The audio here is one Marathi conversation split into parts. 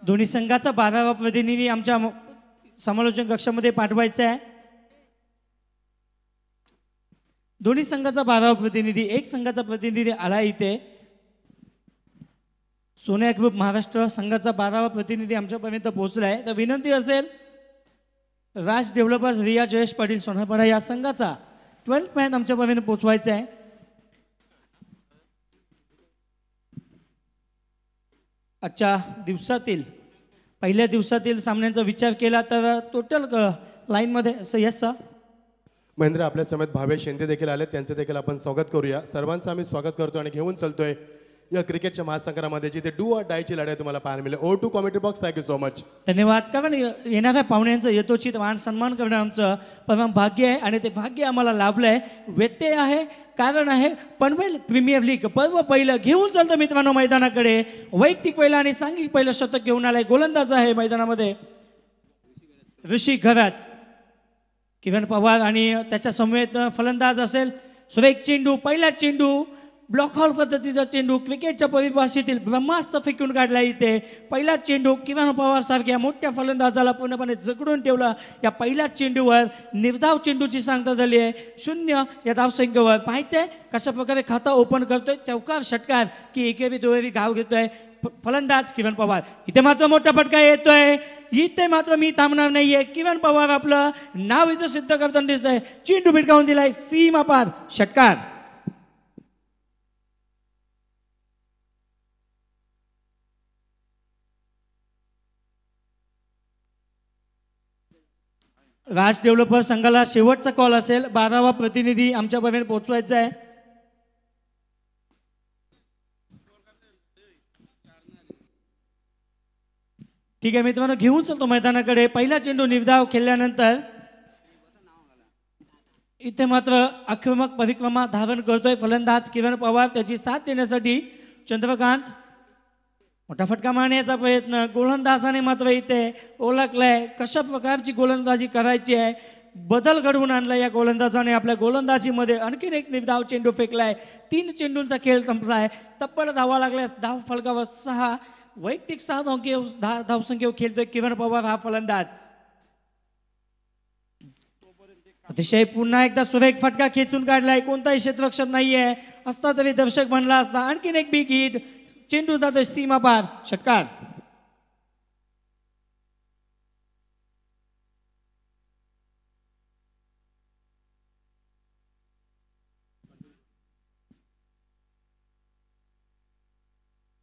दोन्ही संघाचा 12वा प्रतिनिधी आमच्या समालोचन कक्षामध्ये पाठवायचा आहे। दोन्ही संघाचा 12वा प्रतिनिधी, एक संघाचा प्रतिनिधी आला इथे। सोन्या ग्रुप महाराष्ट्र संघाचा 12वा प्रतिनिधी आमच्यापर्यंत पोहोचलाय। तर विनंती असेल राज डेव्हलपर रिया जयेश पाटील सोनारपाडा या संघाचा 12th मॅन आमच्यापर्यंत पोहोचवायचा आहे। आजच्या दिवसातील पहिल्या दिवसातील सामन्यांचा विचार केला तर टोटल लाईनमध्ये यस सर महेंद्र आपल्या समेत भावे शिंदे देखील आले, त्यांचे देखील आपण स्वागत करूया। सर्वांचं आम्ही स्वागत करतो आणि घेऊन चलतोय या क्रिकेटच्या महासंग्रामामध्ये जिथे डू ऑर डायची लढाई तुम्हाला पाहायला मिळेल। O2 commentary box, thank you so much. धन्यवाद। कारण येणाऱ्या पाहुण्यांचं यथोचित मान सन्मान करणं आमचं परम भाग्य आहे आणि ते भाग्य आम्हाला लाभलं आहे। व्यत्यय आहे, कारण आहे पनवेल प्रीमियर लीग पर्व पहिलं घेऊन चालतं मित्रांनो मैदानाकडे। वैयक्तिक पहिलं आणि सांघिक पहिलं शतक घेऊन आलाय। गोलंदाज आहे मैदानामध्ये ऋषी घरात, किरण पवार आणि त्याच्या समवेत फलंदाज असेल सुरेख चेंडू, पहिला चेंडू ब्लॉक हॉल पद्धतीचा चेंडू क्रिकेटच्या परिभाषेतील ब्रह्मास्त्र फेकून काढला इथे। पहिला चेंडू किरण पवार सारख्या मोठ्या फलंदाजाला पूर्णपणे जखडून ठेवला। या पहिल्या चेंडूवर निर्धाव चेंडूची सांगता झाली आहे 0 या धावसंख्येवर। पाहायचंय कशा प्रकारे खाता ओपन करतोय, चौकार षटकार की एकेरी दोहेरी गाव घेतोय फलंदाज किरण पवार। इथे मात्र मोठा फटका येतोय, इथे मात्र मी थांबणार नाहीये। किरण पवार आपलं नाव इथं सिद्ध करताना दिसतंय। चेंडू भिटकावून दिलाय सीमा पार, षटकार। राज डेव्हलपर संघाला शेवटचा कॉल असेल, 12वा प्रतिनिधी आमच्यापर्यंत पोहोचवायचा आहे। ठीक आहे मित्रांनो, घेऊन चलतो मैदानाकडे। पहिला चेंडू निर्धाव खेळल्यानंतर इथे मात्र आक्रमक परिक्रमा धारण करतोय फलंदाज किरण पवार। त्याची साथ देण्यासाठी चंद्रकांत, मोठा फटका मारण्याचा प्रयत्न। गोलंदाजाने मात्र इथे ओळखलंय कशा प्रकारची गोलंदाजी करायची आहे, बदल घडवून आणला या गोलंदाजाने। आपल्या गोलंदाजीमध्ये आणखीन एक निर्धाव चेंडू फेकलाय। 3 चेंडूंचा खेळ संपलाय, तब्बल धावा लागल्या धाव फलकावर 6। वैयक्तिक 6 धावसंख्येवर खेळतोय किरण पवार हा फलंदाज। अतिशय पुन्हा एकदा सुरेख फटका खेचून काढलाय, कोणताही क्षेत्ररक्षण नाहीये असता तरी दर्शक म्हणला असता। आणखीन एक बिग हिट, चेंडू जातोय सीमा पार, षटकार।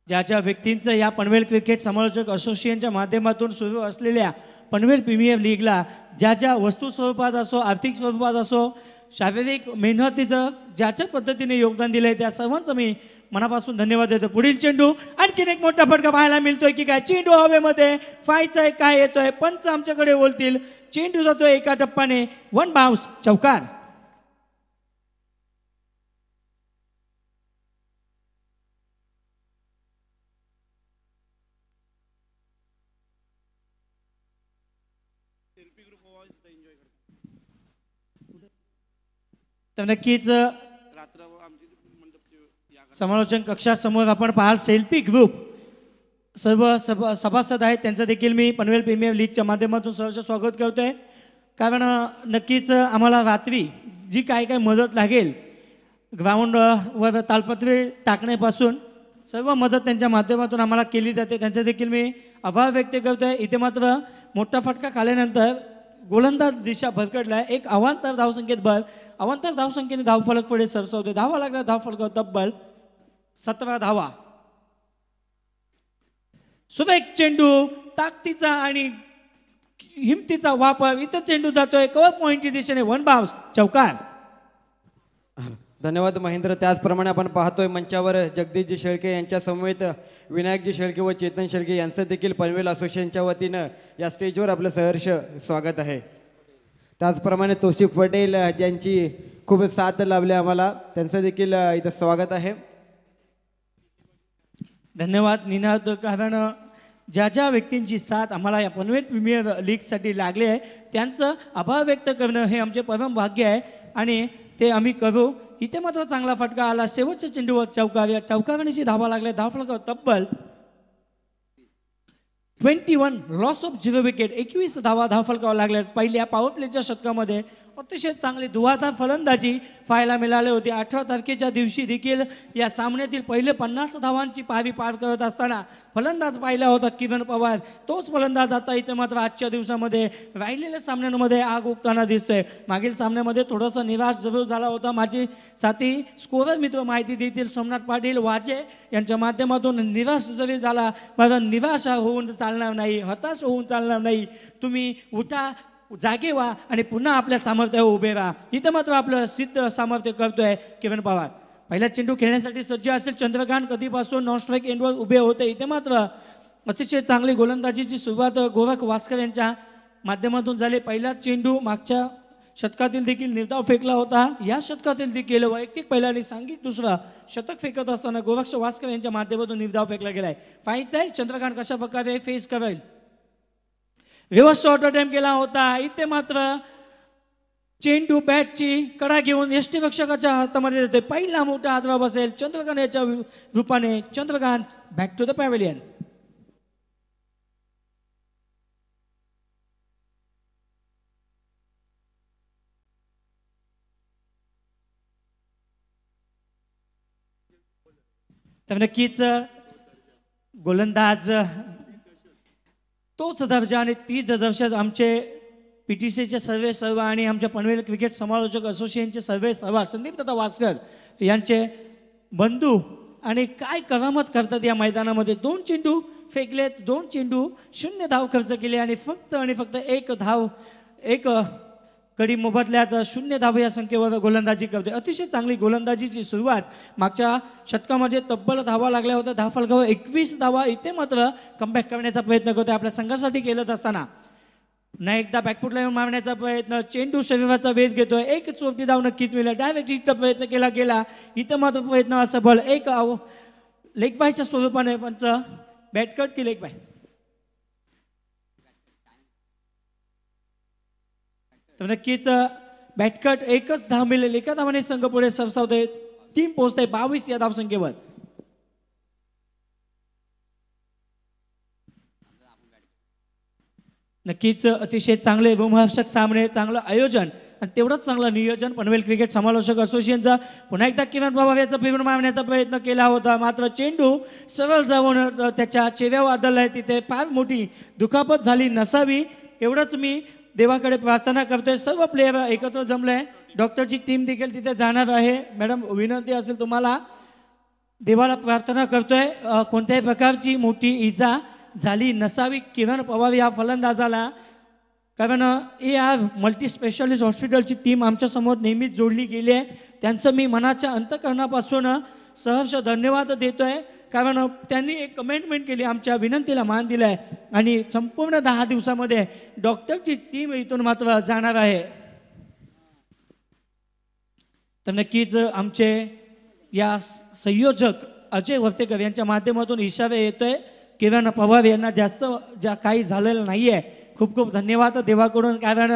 ज्या व्यक्तींचं या पनवेल क्रिकेट समालोचक असोसिएशनच्या माध्यमातून सुरू असलेल्या पनवेल प्रीमियर लीगला ज्या वस्तू स्वरूपात असो, आर्थिक स्वरूपात असो, शारीरिक मेहनतीचं ज्याच्या पद्धतीने योगदान दिलंय त्या सर्वांचं मी मनापासून धन्यवाद देतो। पुढील चेंडू, आणखीन एक मोठा फटका पाहायला मिळतोय की काय, चेंडू हवेमध्ये फायचा काय येतोय, पंच आमच्याकडे बोलतील। चेंडू जातोय एका टप्प्याने 1 बाउन्स, चौकार। तर नक्कीच समालोचन कक्षासमोर आपण पाहाल सेल्फी ग्रुप सर्व सभासद आहेत, त्यांचं देखील मी पनवेल प्रीमियर लीगच्या माध्यमातून सहर्ष स्वागत करतोय। कारण नक्कीच आम्हाला रात्री जी काय मदत लागेल ग्राउंडवर तालपत्री टाकण्यापासून सर्व मदत त्यांच्या माध्यमातून आम्हाला केली जाते, त्यांचा देखील मी आभार व्यक्त करतोय। इथे मात्र मोठा फटका खाल्यानंतर गोलंदाज दिशा भरकडलाय, एक अवांतर धावसंख्येत भर, अवांतर धावसंख्येने धावफलक पुढे सरसावते। धावा लागला धावफलकावर तब्बल 17 धावा। सुरेख चेंडू, ताकदीचा आणि हिमतीचा वापर, इथं चेंडू जातोय कव्हर पॉइंटच्या दिशेने 1 बाउन्स, चौकार। धन्यवाद महेंद्र। त्याचप्रमाणे आपण पाहतोय मंचावर जगदीशजी शेळके यांच्या समवेत विनायकजी शेळके व चेतन शेळके यांचं देखील पनवेल असोसिएशनच्या वतीनं या स्टेजवर आपलं सहर्ष स्वागत आहे। त्याचप्रमाणे तौसिफ पटेल ज्यांची खूप साथ लाभली आम्हाला, त्यांचं देखील इथं स्वागत आहे। धन्यवाद निनाद। कारण ज्या व्यक्तींची साथ आम्हाला या पनवेल प्रीमियर लीगसाठी लागली आहे त्यांचं आभार व्यक्त करणं हे आमचे परम भाग्य आहे आणि ते आम्ही करू। इथे मात्र चांगला फटका आला शेवटच्या चेंडूवर, चौकार। या चौकारांची धावा लागल्या धावफलकावर तब्बल 21 लॉस ऑफ 0 विकेट, 21 धावा फलकावा लागल्या. पहिल्या पॉवर प्लेच्या षटकामध्ये अतिशय चांगली धुवाधार फलंदाजी पाहायला मिळाली होती. 18 तारखेच्या दिवशी देखील या सामन्यातील पहिले 50 धावांची पारी पार करत असताना फलंदाज पाहिला होता किरण पवार. तोच फलंदाज आता इथे मात्र आजच्या दिवसामध्ये राहिलेल्या सामन्यांमध्ये आग उगताना दिसतोय. मागील सामन्यामध्ये थोडासा निराश जरूर झाला होता. माझे साथी स्कोरर मित्र माहिती देतील. सोमनाथ पाटील वाजे यांच्या माध्यमातून निराश जरी झाला, माझा निराश होऊन चालणार नाही, हताश होऊन चालणार नाही. तुम्ही उठा, जागे व्हा आणि पुन्हा आपल्या सामर्थ्यावर उभे राहा. इथं मात्र आपलं सिद्ध सामर्थ्य करतोय किरण पवार. पहिला चेंडू खेळण्यासाठी सज्ज असेल चंद्रकांत. कधीपासून नॉन स्ट्राईक एंडवर उभे होते. इथे मात्र अतिशय चांगली गोलंदाजीची सुरुवात गोरख वास्कर यांच्या माध्यमातून झाली. पहिला चेंडू मागच्या शतकातील देखील निर्धाव फेकला होता. या शतकातील देखील वैयक्तिक पहिला आणि सांघिक दुसरा शतक फेकत असताना गोरख वास्कर यांच्या माध्यमातून निर्धाव फेकला गेलाय. पाहायचं आहे चंद्रकांत कशा प्रकारे फेस करेल. रिव्हर्स शॉर्ट अटेम्प्ट केला होता. इथे मात्र चेंडू बॅटची कडा घेऊन यष्टीरक्षकाच्या हातामध्ये देते. पहिला मोठा हातवा बसेल चंद्रकांत याच्या रूपाने. Chandrakant back to the pavilion. तर नक्कीच गोलंदाज तोच दर्जा आणि तीच दर्जा आमचे PTCचे सर्व आणि आमच्या पनवेल क्रिकेट समालोचक असोसिएशनचे सर्व संदीप दादा वास्कर यांचे बंधू आणि काय करामत करतात या मैदानामध्ये. 2 चेंडू फेकलेत, 2 चेंडू 0 धाव खर्च केले आणि फक्त एक धाव, एक कडी मोबदल्यात 0 धाव या संख्येवर गोलंदाजी करते. अतिशय चांगली गोलंदाजीची सुरुवात. मागच्या शतकामध्ये तब्बल धावा लागल्या होत्या. धाव फलकावर 21 धावा. इथे मात्र कमबॅक करण्याचा प्रयत्न करतोय आपल्या संघासाठी केलं असताना. पुन्हा एकदा बॅकफुटला येऊन मारण्याचा प्रयत्न. चेंडू शरीराचा वेध घेतोय. एक चोरटी धाव नक्कीच मिळेल. डायरेक्ट हिटचा प्रयत्न केला गेला. इथं मात्र प्रयत्न असफल. एक लेग बायच्या स्वरूपाने पंच बॅटकट की लेग बाय. तर नक्कीच बॅटकट एकच धाव मिळेल. एका धावाने संघ पुढे सरसावतोय. 3 पोहोचतोय 22 या धावसंख्येवर. नक्कीच अतिशय चांगले रोमहर्षक सामने, चांगलं आयोजन आणि तेवढंच चांगलं नियोजन पनवेल क्रिकेट समालोचक असोसिएशनचा. पुन्हा एकदा किरण पवार याचा फिरून मारण्याचा प्रयत्न केला होता. मात्र चेंडू सरळ जाऊन त्याच्या चेहऱ्यावर आदळलाय. तिथे फार मोठी दुखापत झाली नसावी एवढंच मी देवाकडे प्रार्थना करतोय. सर्व प्लेयर एकत्र जमले. डॉक्टरची टीम देखील तिथे जाणार आहे. मॅडम विनंती असेल तुम्हाला. देवाला प्रार्थना करतोय कोणत्याही प्रकारची मोठी इजा झाली नसावी किरण पवार या फलंदाजाला. कारण AR मल्टी स्पेशालिस्ट हॉस्पिटलची टीम आमच्यासमोर नेहमीच जोडली गेली आहे. त्यांचं मी मनाच्या अंतःकरणापासून सहर्ष धन्यवाद देतोय. कारण त्यांनी एक कमेंटमेंट केली, आमच्या विनंतीला मान दिला आहे आणि संपूर्ण 10 दिवसामध्ये डॉक्टरची टीम इथून मात्र जाणार आहे. तर नक्कीच आमचे या संयोजक अजय वर्तेकर यांच्या माध्यमातून इशारा येतोय किरण पवार यांना जास्त काही झालेलं नाही आहे. खूप खूप धन्यवाद देवाकडून. कारण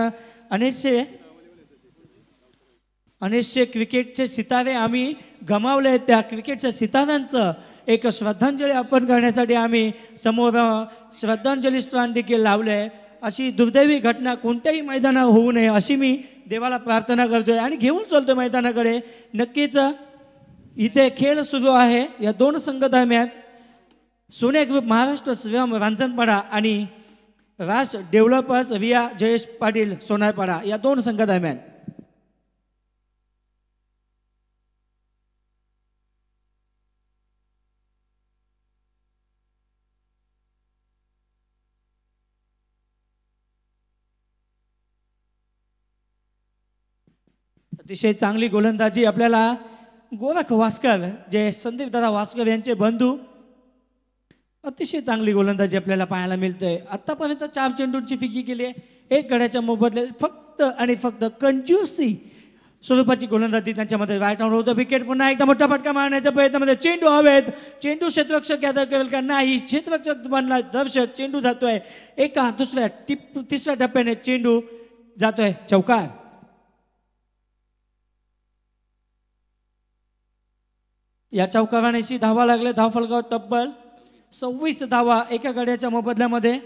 अनेकशे क्रिकेटचे सितारे आम्ही गमावले. त्या क्रिकेटच्या सिताऱ्यांचं एक श्रद्धांजली अर्पण करण्यासाठी आम्ही समोर श्रद्धांजली स्टँड देखील लावले. अशी दुर्दैवी घटना कोणत्याही मैदानावर होऊ नये अशी मी देवाला प्रार्थना करतोय आणि घेऊन चालतोय मैदानाकडे. नक्कीच इथे खेळ सुरू आहे. या 2 संघ दरम्यान सोने ग्रुप महाराष्ट्र श्रीराम रांजणपाडा आणि राज डेव्हलपर्स विया जयेश पाटील सोनारपाडा या 2 संघ दरम्यान. अतिशय चांगली गोलंदाजी आपल्याला गोरख वास्कर जे संदीप दादा वास्कर यांचे बंधू. अतिशय चांगली गोलंदाजी आपल्याला पाहायला मिळते. आतापर्यंत 4 चेंडूंची फिकी केली आहे. 1 गड्याच्या मोबदल्यात फक्त आणि फक्त कंजूसी स्वरूपाची गोलंदाजी त्यांच्यामध्ये. राईट हँड होतं विकेट. पुन्हा एकदा मोठा फटका मारण्याच्या प्रयत्नामध्ये चेंडू हवेत. चेंडू क्षेत्ररक्षक यादव करेल का नाही. क्षेत्ररक्षक बनला दर्शक. चेंडू जातोय एका दुसऱ्या तिसऱ्या टप्प्याने चेंडू जातोय चौकार. या चौकारानेशी धावा लागले. धाव फलकावर तब्बल 26 धावा एका गड्याच्या मोबदल्यामध्ये.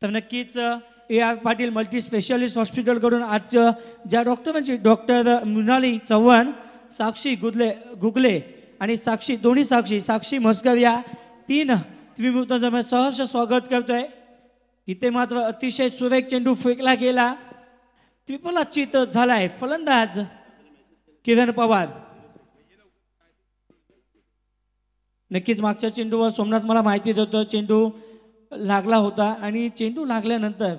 तर नक्कीच AR पाटील मल्टी स्पेशालिस्ट हॉस्पिटलकडून आजच्या ज्या डॉक्टरांची डॉक्टर मृणाली चव्हाण, साक्षी गुगले आणि साक्षी म्हसकर या 3 त्रिमूर्तांचं सहर्ष स्वागत करतोय. इथे मात्र अतिशय सुरेख चेंडू फेकला गेला, त्रिफलाचित झालाय फलंदाज किरण पवार. नक्कीच मागच्या चेंडूवर सोमनाथ मला माहिती देतो चेंडू लागला होता आणि चेंडू लागल्यानंतर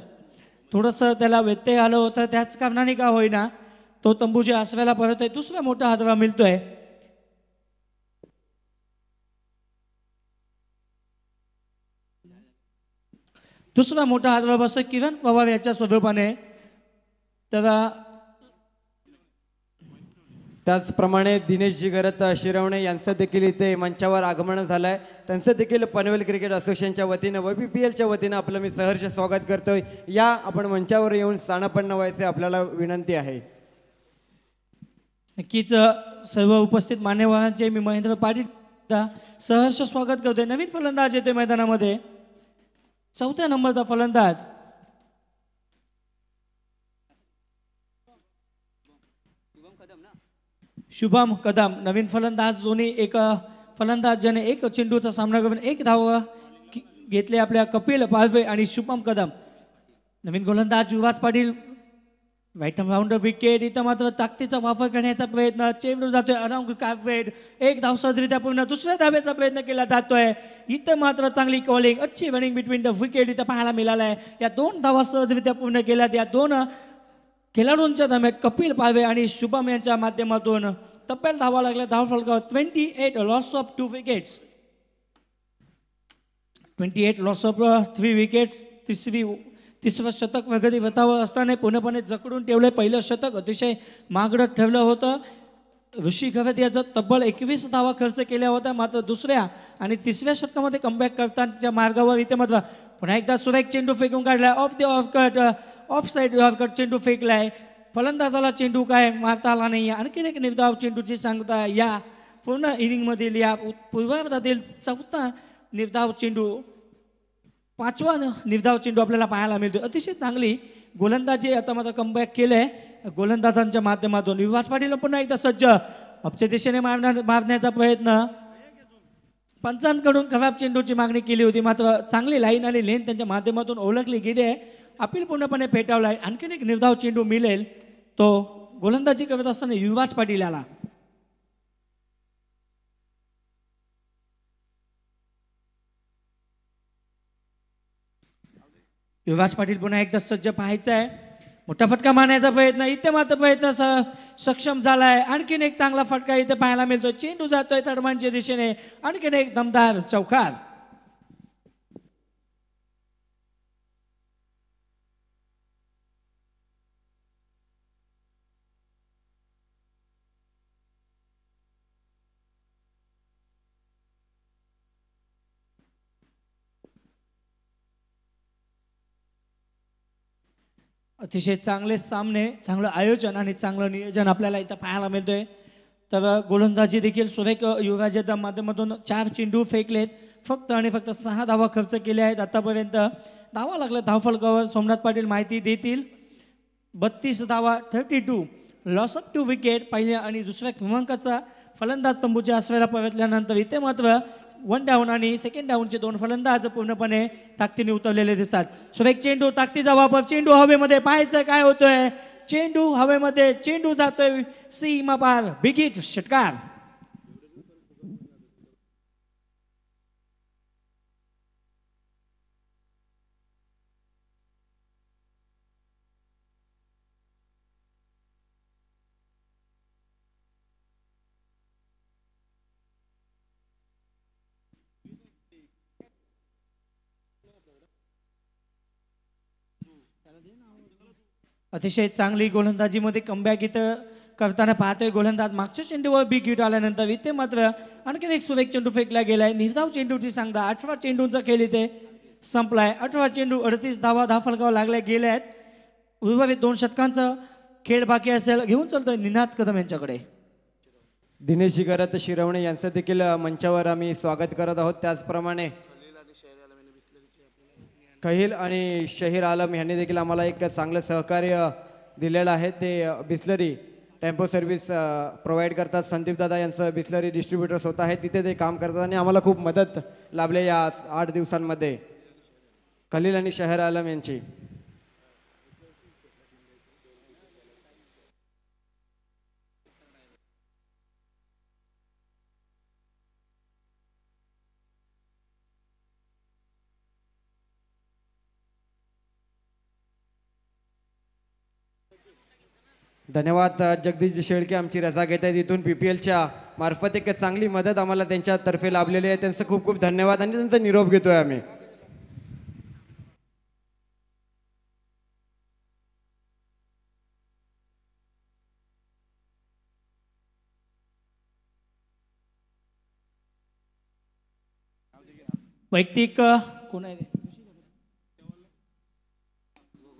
थोडंसं त्याला व्यत्यय आलं होतं. त्याच कारणाने का होईना तो तंबूच्या आसव्याला परत आहे. दुसरा मोठा हादरा मिळतोय. दुसरा मोठा हादरा बसतोय किरण पवार याच्या स्वरूपाने. तर त्याचप्रमाणे दिनेशजी गरत शिरवणे यांचं देखील इथे मंचावर आगमन झालंय. त्यांचं देखील पनवेल क्रिकेट असोसिएशनच्या वतीनं YPPLच्या वतीनं आपलं मी सहर्ष स्वागत करतोय. या आपण मंचावर येऊन स्थानापन्न व्हायचे आपल्याला विनंती आहे. नक्कीच सर्व उपस्थित मान्यवरांचे मी महेंद्र पाटील सहर्ष स्वागत करतोय. नवीन फलंदाज येतोय मैदानामध्ये, 4थ्या नंबरचा फलंदाज शुभम कदम. नवीन फलंदाज दोन्ही एक फलंदाज ज्याने एक चेंडूचा सामना करून 1 धाव घेतले आपल्या कपिल पालवे आणि शुभम कदम. नवीन गोलंदाज युवराज पाटील राईट राऊंडर विकेट. इथं मात्र ताकदीचा वापर करण्याचा प्रयत्न, चेंडू जातोय अराउंड कार्पेट, 1 धाव सहजरित्या पूर्ण. दुसऱ्या धाब्याचा प्रयत्न केला जातोय. इथं मात्र चांगली कॉलिंग, अच्छी रनिंग बिटवीन द विकेट इथं पाहायला मिळालाय. या 2 धावा सहजरित्या पूर्ण केल्यात. या 2 खेळाडूंच्या दरम्यान कपिल पालवे आणि शुभम यांच्या माध्यमातून तब्बल धावा लागल्या. धाव फलकावर 28 loss of 2 wickets, 28 loss of 3 wickets. तिसरं शतक वगैरे वतावर असताना पूर्णपणे जकडून ठेवलं. पहिलं शतक अतिशय महागडं ठेवलं होतं. ऋषी गवत याचं तब्बल 21 धावा खर्च केल्या होत्या. मात्र दुसऱ्या आणि तिसऱ्या शतकामध्ये कमबॅक करतानाच्या मार्गावर इथे मात्र पुन्हा एकदा सुरेख चेंडू फेकून काढलाय. ऑफ साईड चेंडू फेकलाय. फलंदाजाला चेंडू काय मारता आला नाही. आणखीन एक निर्धाव चेंडूची सांगता या पूर्ण इनिंगमधील या पूर्वार्धातील 4था निर्धाव चेंडू, 5वा निर्धाव चेंडू आपल्याला पाहायला मिळतो. अतिशय चांगली गोलंदाजी आता मात्र कमबॅक केलंय गोलंदाजांच्या माध्यमातून. युवराज पाटील पुन्हा एकदा सज्ज अपच्या दिशेने मारण्याचा प्रयत्न. पंचांकडून खराब चेंडूची मागणी केली होती, मात्र चांगली लाईन आणि लेन त्यांच्या माध्यमातून ओळखली गेली आहे. अपील पूर्णपणे फेटावला आहे. आणखीन एक निर्धाव चेंडू मिळेल तो गोलंदाजी करत असताना युवराज पाटील याला. युवराज पाटील पुन्हा एकदा सज्ज पाहायचं आहे. मोठा फटका मारण्याचा प्रयत्न, इथे मात्र प्रयत्न सक्षम झालाय. आणखीन एक चांगला फटका इथे पाहायला मिळतो. चेंडू जातोय तडमांच्या दिशेने. आणखीन एक दमदार चौकार. अतिशय चांगले सामने, चांगलं आयोजन आणि चांगलं नियोजन आपल्याला इथं पाहायला मिळतोय. तर गोलंदाजी देखील सुरेख युवराजाच्या माध्यमातून 4 चेंडू फेकलेत. फक्त 6 धावा खर्च केल्या आहेत आतापर्यंत. धावा लागल्या धावफलकावर सोमनाथ पाटील माहिती देतील. 32 धावा, 32 लॉस ऑफ 2 विकेट. पहिल्या आणि दुसऱ्या क्रमांकाचा फलंदाज तंबूच्या आसव्याला परतल्यानंतर इथे मात्र 1 डाऊन आणि सेकंड डाऊनचे 2 फलंदाज पूर्णपणे ताकदीने उतरलेले दिसतात. सुरेख चेंडू, ताकदीचा वापर, चेंडू हवेमध्ये. पाहायचं काय होतंय. चेंडू हवेमध्ये, चेंडू जातोय सीमा पार, बिगिट षटकार. अतिशय चांगली गोलंदाजीमध्ये कमबॅक इथं करताना पाहतोय गोलंदाज. मागच्या चेंडूवर बिग हिट आल्यानंतर इथे मात्र आणखीन एक सुरेख चेंडू फेकला गेलाय. निर्धाव चेंडूची सांगता. 18 चेंडूंचा खेळ इथे संपलाय. 18 चेंडू, 38 धावा धावफलकावर लागल्या गेल्या आहेत. उर्वरित 2 षटकांचा खेळ बाकी असेल. घेऊन चालतोय निनाद कदम यांच्याकडे. दिनेश शिगरत शिरवणे यांचं देखील मंचावर आम्ही स्वागत करत आहोत. त्याचप्रमाणे कहिल आणि शहीर आलम यांनी देखील आम्हाला एक चांगलं सहकार्य दिलेलं आहे. ते बिस्लरी टेम्पो सर्व्हिस प्रोव्हाइड करतात. संदीप दादा यांचं बिस्लरी डिस्ट्रीब्युटर स्वतः आहे, तिथे ते काम करतात आणि आम्हाला खूप मदत लाभले या 8 दिवसांमध्ये. कलील आणि शहर आलम यांची धन्यवाद. जगदीश शेळके आमची रजा घेत आहेत इथून PPLच्या मार्फत एक चांगली मदत आम्हाला त्यांच्यातर्फे लाभलेली आहे. त्यांचं खूप खूप धन्यवाद आणि त्यांचा निरोप घेतोय आम्ही. वैयक्तिक कोण आहे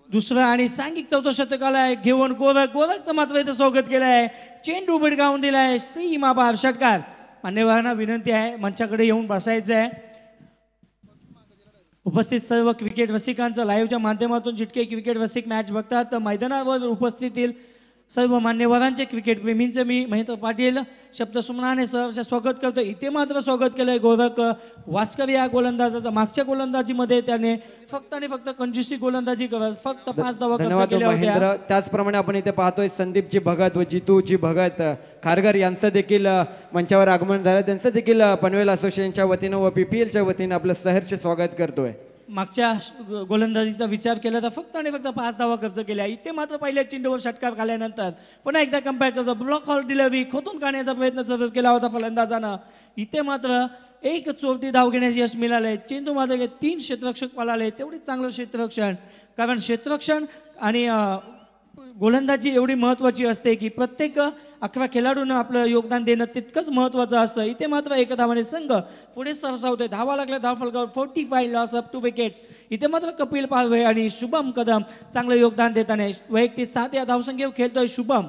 दुसरं आणि सांघिक चौथं शतकाला घेऊन गोरखचं मात्र इथं स्वागत केलं आहे. चेंडू बिडगावून दिलाय सीमा बार षटकार. मान्यवरांना विनंती आहे मंचाकडे येऊन बसायचं आहे. उपस्थित सर्व क्रिकेट रसिकांचं लाईव्हच्या माध्यमातून जितके क्रिकेट रसिक मॅच बघतात तर मैदानावर उपस्थित सर्व मान्यवरांचे क्रिकेट प्रेमींचे मी महेंद्र पाटील शब्दसुमनाने सहर्ष स्वागत करतो. इथे मात्र स्वागत केलंय गोरख वास्कर या गोलंदाजाचं. मागच्या गोलंदाजीमध्ये त्याने फक्त आणि फक्त कंजूसी गोलंदाजी करत फक्त 5 धावा खर्च केल्या होत्या. त्याचप्रमाणे आपण इथे पाहतोय संदीपजी भगत व जितूजी भगत खारघर यांचं देखील मंचावर आगमन झालं. त्यांचं देखील पनवेल असोसिएशनच्या वतीनं व PPLच्या वतीनं आपलं सहर्ष स्वागत करतोय. मागच्या गोलंदाजीचा विचार केला तर फक्त आणि फक्त 5 धावा खर्च केल्या. इथे मात्र पहिल्या चेंडूवर षटकार खाल्यानंतर पुन्हा एकदा कम्पेअर करतो. ब्लॉक हॉल डिलिव्हरी खोतून काढण्याचा प्रयत्न जरूर केला होता फलंदाजानं. इथे मात्र एक चोरटी धाव घेण्याचे यश मिळाले. चेंडू मात्र 3 क्षेत्ररक्षक पळाले. तेवढीच चांगलं क्षेत्ररक्षण, कारण क्षेत्ररक्षण आणि गोलंदाजी एवढी महत्त्वाची असते की प्रत्येक 11 खेळाडूंना आपलं योगदान देणं तितकंच महत्त्वाचं असतं. इथे मात्र एक धावाने संघ पुढे सरसावतोय. धावा लागल्या धाव फलकावर 45 लॉस अप 2 विकेट्स. इथे मात्र कपिल पारवे आणि शुभम कदम चांगलं योगदान देताना वैयक्तिक 7 या धावसंख्येवर खेळतोय शुभम.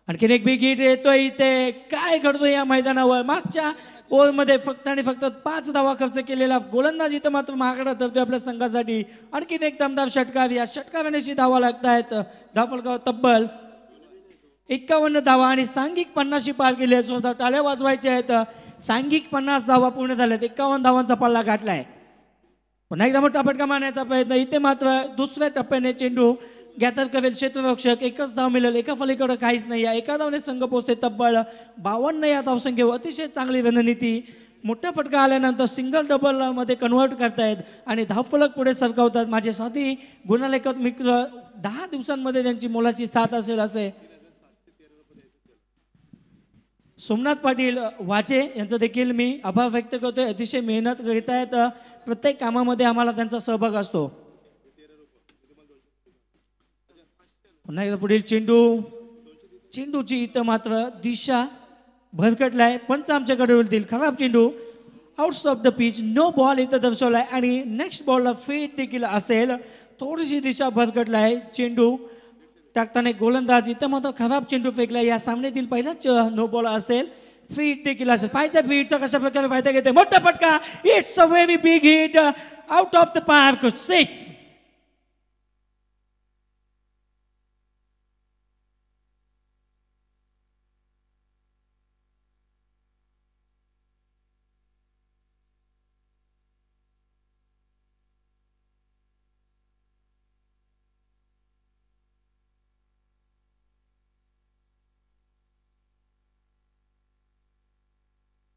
आणखीन एक बिग हिट येतोय. इथे काय घडतोय या मैदानावर. मागच्या ओव्हरमध्ये फक्त आणि फक्त 5 धावा खर्च केलेला गोलंदाज इथं मात्र महागडा ठरतोय आपल्या संघासाठी. आणखीन एक दमदार षटकार. या षटकारानेशी धावा लागत आहेत. धावफलकावर तब्बल 51 धावा आणि सांघिक 50शी पार केली आहे. स्वतः टाळ्या वाजवायच्या आहेत. सांघिक 50 धावा पूर्ण झाल्यात. 51 धावांचा पल्ला गाठलाय. पुन्हा एकदा मोठा फटका मारण्याचा प्रयत्न. इथे मात्र दुसऱ्या टप्प्याने चेंडू गॅदर करेल क्षेत्ररक्षक. 1च धाव मिळेल. एका फलीकडे काहीच नाही आहे. एका धावने संघ पोहोचते तब्बल 52 या धावसंख्येवर. अतिशय चांगली रणनीती. मोठा फटका आल्यानंतर सिंगल डबल मध्ये कन्वर्ट करतायत आणि धावफलक पुढे सरकवतात. माझे साथी गुणलेखक मित्र 10 दिवसांमध्ये त्यांची मोलाची साथ असेल असे सोमनाथ पाटील वाचे यांचं देखील मी आभार व्यक्त करतोय. अतिशय मेहनत घेत आहेत. प्रत्येक कामामध्ये आम्हाला त्यांचा सहभाग असतो. पुन्हा एकदा पुढील चेंडूची इथं मात्र दिशा भरकटलाय. पंच आमच्याकडे बोलतील खराब चेंडू outs of the pitch. No ball इथं दर्शवलाय आणि नेक्स्ट बॉलला फेट देखील असेल. थोडीशी दिशा भरकटलाय. चेंडू टाकताना गोलंदाज इथं मात्र खराब चेंडू फेकला. या सामन्यातील पहिलाच नो बॉल असेल. फीट देखील असेल. पाहिजे फीटचा कशा प्रकारे फायदा घेते. मोठा फटका. It's a very big hit out of the park. 6.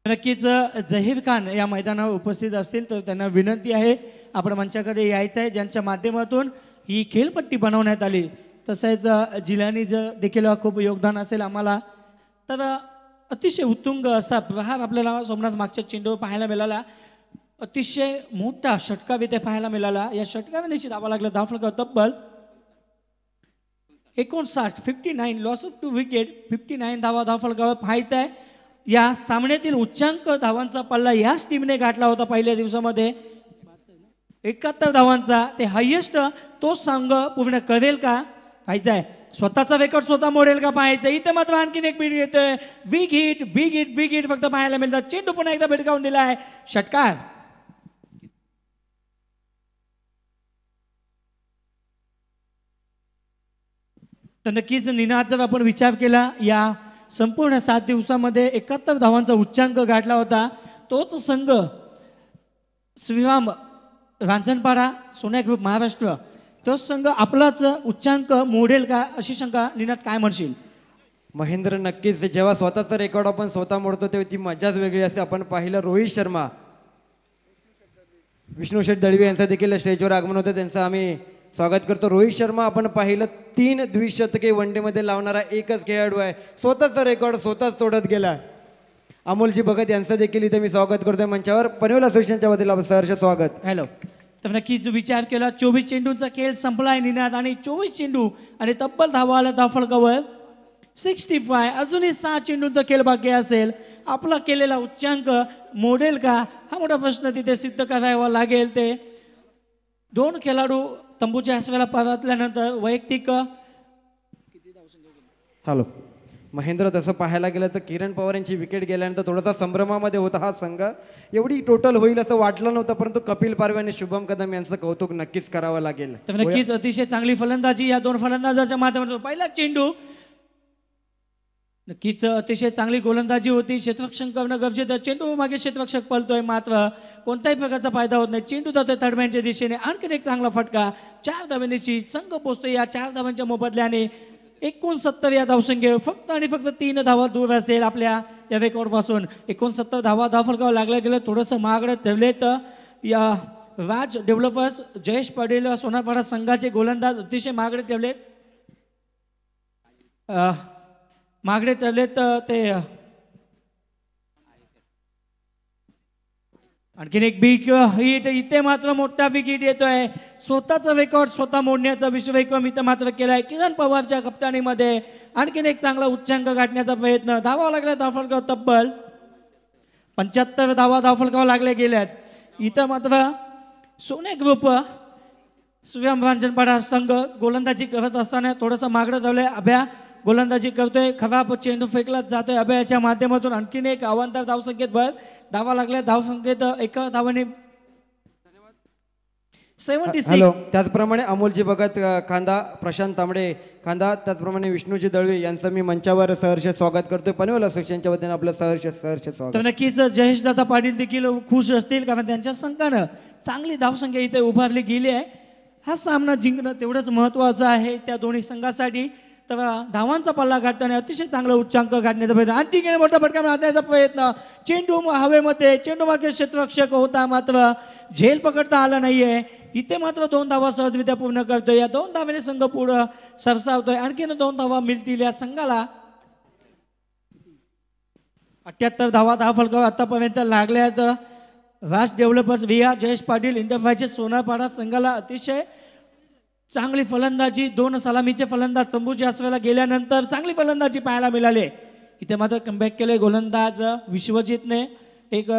नक्कीच झहीर खान या मैदानावर उपस्थित असतील तर त्यांना विनंती आहे आपण मंचाकडे यायचं आहे. ज्यांच्या माध्यमातून ही खेळपट्टी बनवण्यात आली. तसेच जिल्ह्यानी देखील खूप योगदान असेल आम्हाला. तर अतिशय उत्तुंग असा प्रहार आपल्याला सोमनाथ मागच्या चेंडूवर पाहायला मिळाला. अतिशय मोठा षटकार इथे पाहायला मिळाला. या षटकाराने धावा लागला. धावफलकावर तब्बल 59 लॉस ऑफ 2 विकेट. 59 धावा धावफलकावर पाहायचा आहे. या सामन्यातील उच्चांक धावांचा पल्ला याच टीमने गाठला होता पहिल्या दिवसामध्ये 71 धावांचा. ते हायेस्ट तो संघ पूर्ण करेल का पाहायचा आहे. स्वतःचा रेकॉर्ड स्वतः मोडेल का पाहायचं. इथे मात्र आणखीन एक बीट येतोय. Big hit big hit big hit फक्त पाहायला मिळतात. चेंडू पुन्हा एकदा भिटकावून दिलाय. षटकार. तर नक्कीच निनाद जर आपण विचार केला या संपूर्ण 7 दिवसामध्ये 71 धावांचा उच्चांक गाठला होता. तोच संघ श्रीराम रांजणपाडा सोन्या ग्रुप महाराष्ट्र तोच संघ आपलाच उच्चांक मोडेल का अशी शंका. निनाद काय म्हणशील. महेंद्र नक्कीच जेव्हा स्वतःचा रेकॉर्ड आपण स्वतः मोडतो तेव्हा ती मजाच वेगळी असते. आपण पाहिलं रोहित शर्मा विष्णू शेठ दळवी यांचं देखील स्टेजवर आगमन होतं. त्यांचं आम्ही स्वागत करतो. रोहित शर्मा आपण पाहिलं 3 द्विशतके वनडेमध्ये लावणारा एकच खेळाडू आहे. स्वतःचा रेकॉर्ड स्वतःच तोडत गेला. अमोलजी भगत यांचं देखील इथे मी स्वागत करतोय मंचावर. पनवेल असोसिएशनच्या वतीला सहर्ष स्वागत. हॅलो. तर नक्कीच विचार केला 24 चेंडूंचा खेळ संपलाय निनाद आणि 24 चेंडू आणि तब्बल धावा आल्या धावफलकावर 65. अजूनही 6 चेंडूंचा खेळ बाकी असेल. आपला केलेला उच्चांक मोडेल का हा मोठा प्रश्न तिथे सिद्ध करावा लागेल. ते 2 खेळाडू तंबूच्या आसव्याला परतल्यानंतर वैयक्तिक हॅलो महेंद्र, तसं पाहायला गेलं तर किरण पवार यांची विकेट गेल्यानंतर थोडासा संभ्रमामध्ये होता हा संघ. एवढी टोटल होईल असं वाटलं नव्हतं, परंतु कपिल पारवे आणि शुभम कदम यांचं कौतुक नक्कीच करावं लागेल. तर नक्कीच अतिशय चांगली फलंदाजी या 2 फलंदाजाच्या माध्यमातून. पहिला चेंडू नक्कीच अतिशय चांगली गोलंदाजी होती. क्षेत्ररक्षण करणं गरजेचं. चेंडू मागे क्षेत्ररक्षक पळतोय मात्र कोणत्याही प्रकारचा फायदा होत नाही. चेंडू जातोय थर्डमॅनच्या दिशेने. आणखीन एक चांगला फटका. 4 धावांची संघ पोहोचतोय. या 4 धावांच्या मोबदल्याने 69 या धावसंख्येवर फक्त आणि फक्त 3 धावा दूर असेल आपल्या या रेकॉर्डपासून. 69 धावा धावफलकावर लागल्या गेलं. थोडंसं महागडं ठेवलेत या राज डेव्हलपर्स. जयेश पाटील सोनापाडा संघाचे गोलंदाज अतिशय महागडे ठेवलेत. मागडे ठेवलेत ते. आणखीन एक बिग हिट. इथे मात्र मोठा बिग हिट येतोय. स्वतःचा रेकॉर्ड स्वतः मोडण्याचा विश्वविक्रम इथं मात्र केलाय किरण पवारच्या कप्तानीमध्ये. आणखीन एक चांगला उच्चांक गाठण्याचा प्रयत्न. धावा लागल्या धावफलकावर तब्बल 75 धावा धावफलकावर लागल्या गेल्यात. इथं मात्र सोने ग्रुप श्रीराम रांजणपाडा संघ गोलंदाजी करत असताना थोडंसं मागडं धावलंय. अभ्या गोलंदाजी करतोय. खराब चेंडू फेकला जातोय अभयाच्या माध्यमातून. आणखीन एक अवांतर धावसंख्येत भर. धावा लागल्या धावसंख्येत 1 धावाने 76. हॅलो, त्याचप्रमाणे अमोलजी भगत खांदा, प्रशांत तांबडे खांदा, त्याचप्रमाणे विष्णूजी दळवी यांचं मी मंचावर सहर्ष स्वागत करतोय. पनवेल असोसिएशनच्या वतीने आपलं सहर्ष स्वागत. तर नक्कीच जयेश दादा पाटील देखील खुश असतील कारण त्यांच्या संघानं चांगली धावसंख्या इथे उभारली गेली आहे. हा सामना जिंकणं तेवढंच महत्त्वाचं आहे त्या दोन्ही संघासाठी. तर धावांचा पल्ला गाठताना अतिशय चांगला उच्चांक गाठण्याचा प्रयत्न. आणखी मोठा फटका मारण्याचा प्रयत्न. चेंडू हवेमध्ये. चेंडू मागे क्षेत्ररक्षक होता मात्र झेल पकडता आला नाहीये. इथे मात्र 2 धावा सहजरित्या पूर्ण करतोय. या 2 धावेने संघ पुढं सरसावतोय. आणखीन 2 धावा मिळतील या संघाला. 78 धावा धावफलकावर आतापर्यंत लागल्यात. राज डेव्हलपर्स विया जयेश पाटील इंटरप्राइजेस सोनापाडा संघाला अतिशय चांगली फलंदाजी. 2 सलामीचे फलंदाज तंबूच्या आसव्याला गेल्यानंतर चांगली फलंदाजी पाहायला मिळाली. इथे मात्र कमबॅक केले गोलंदाज विश्वजितने. एक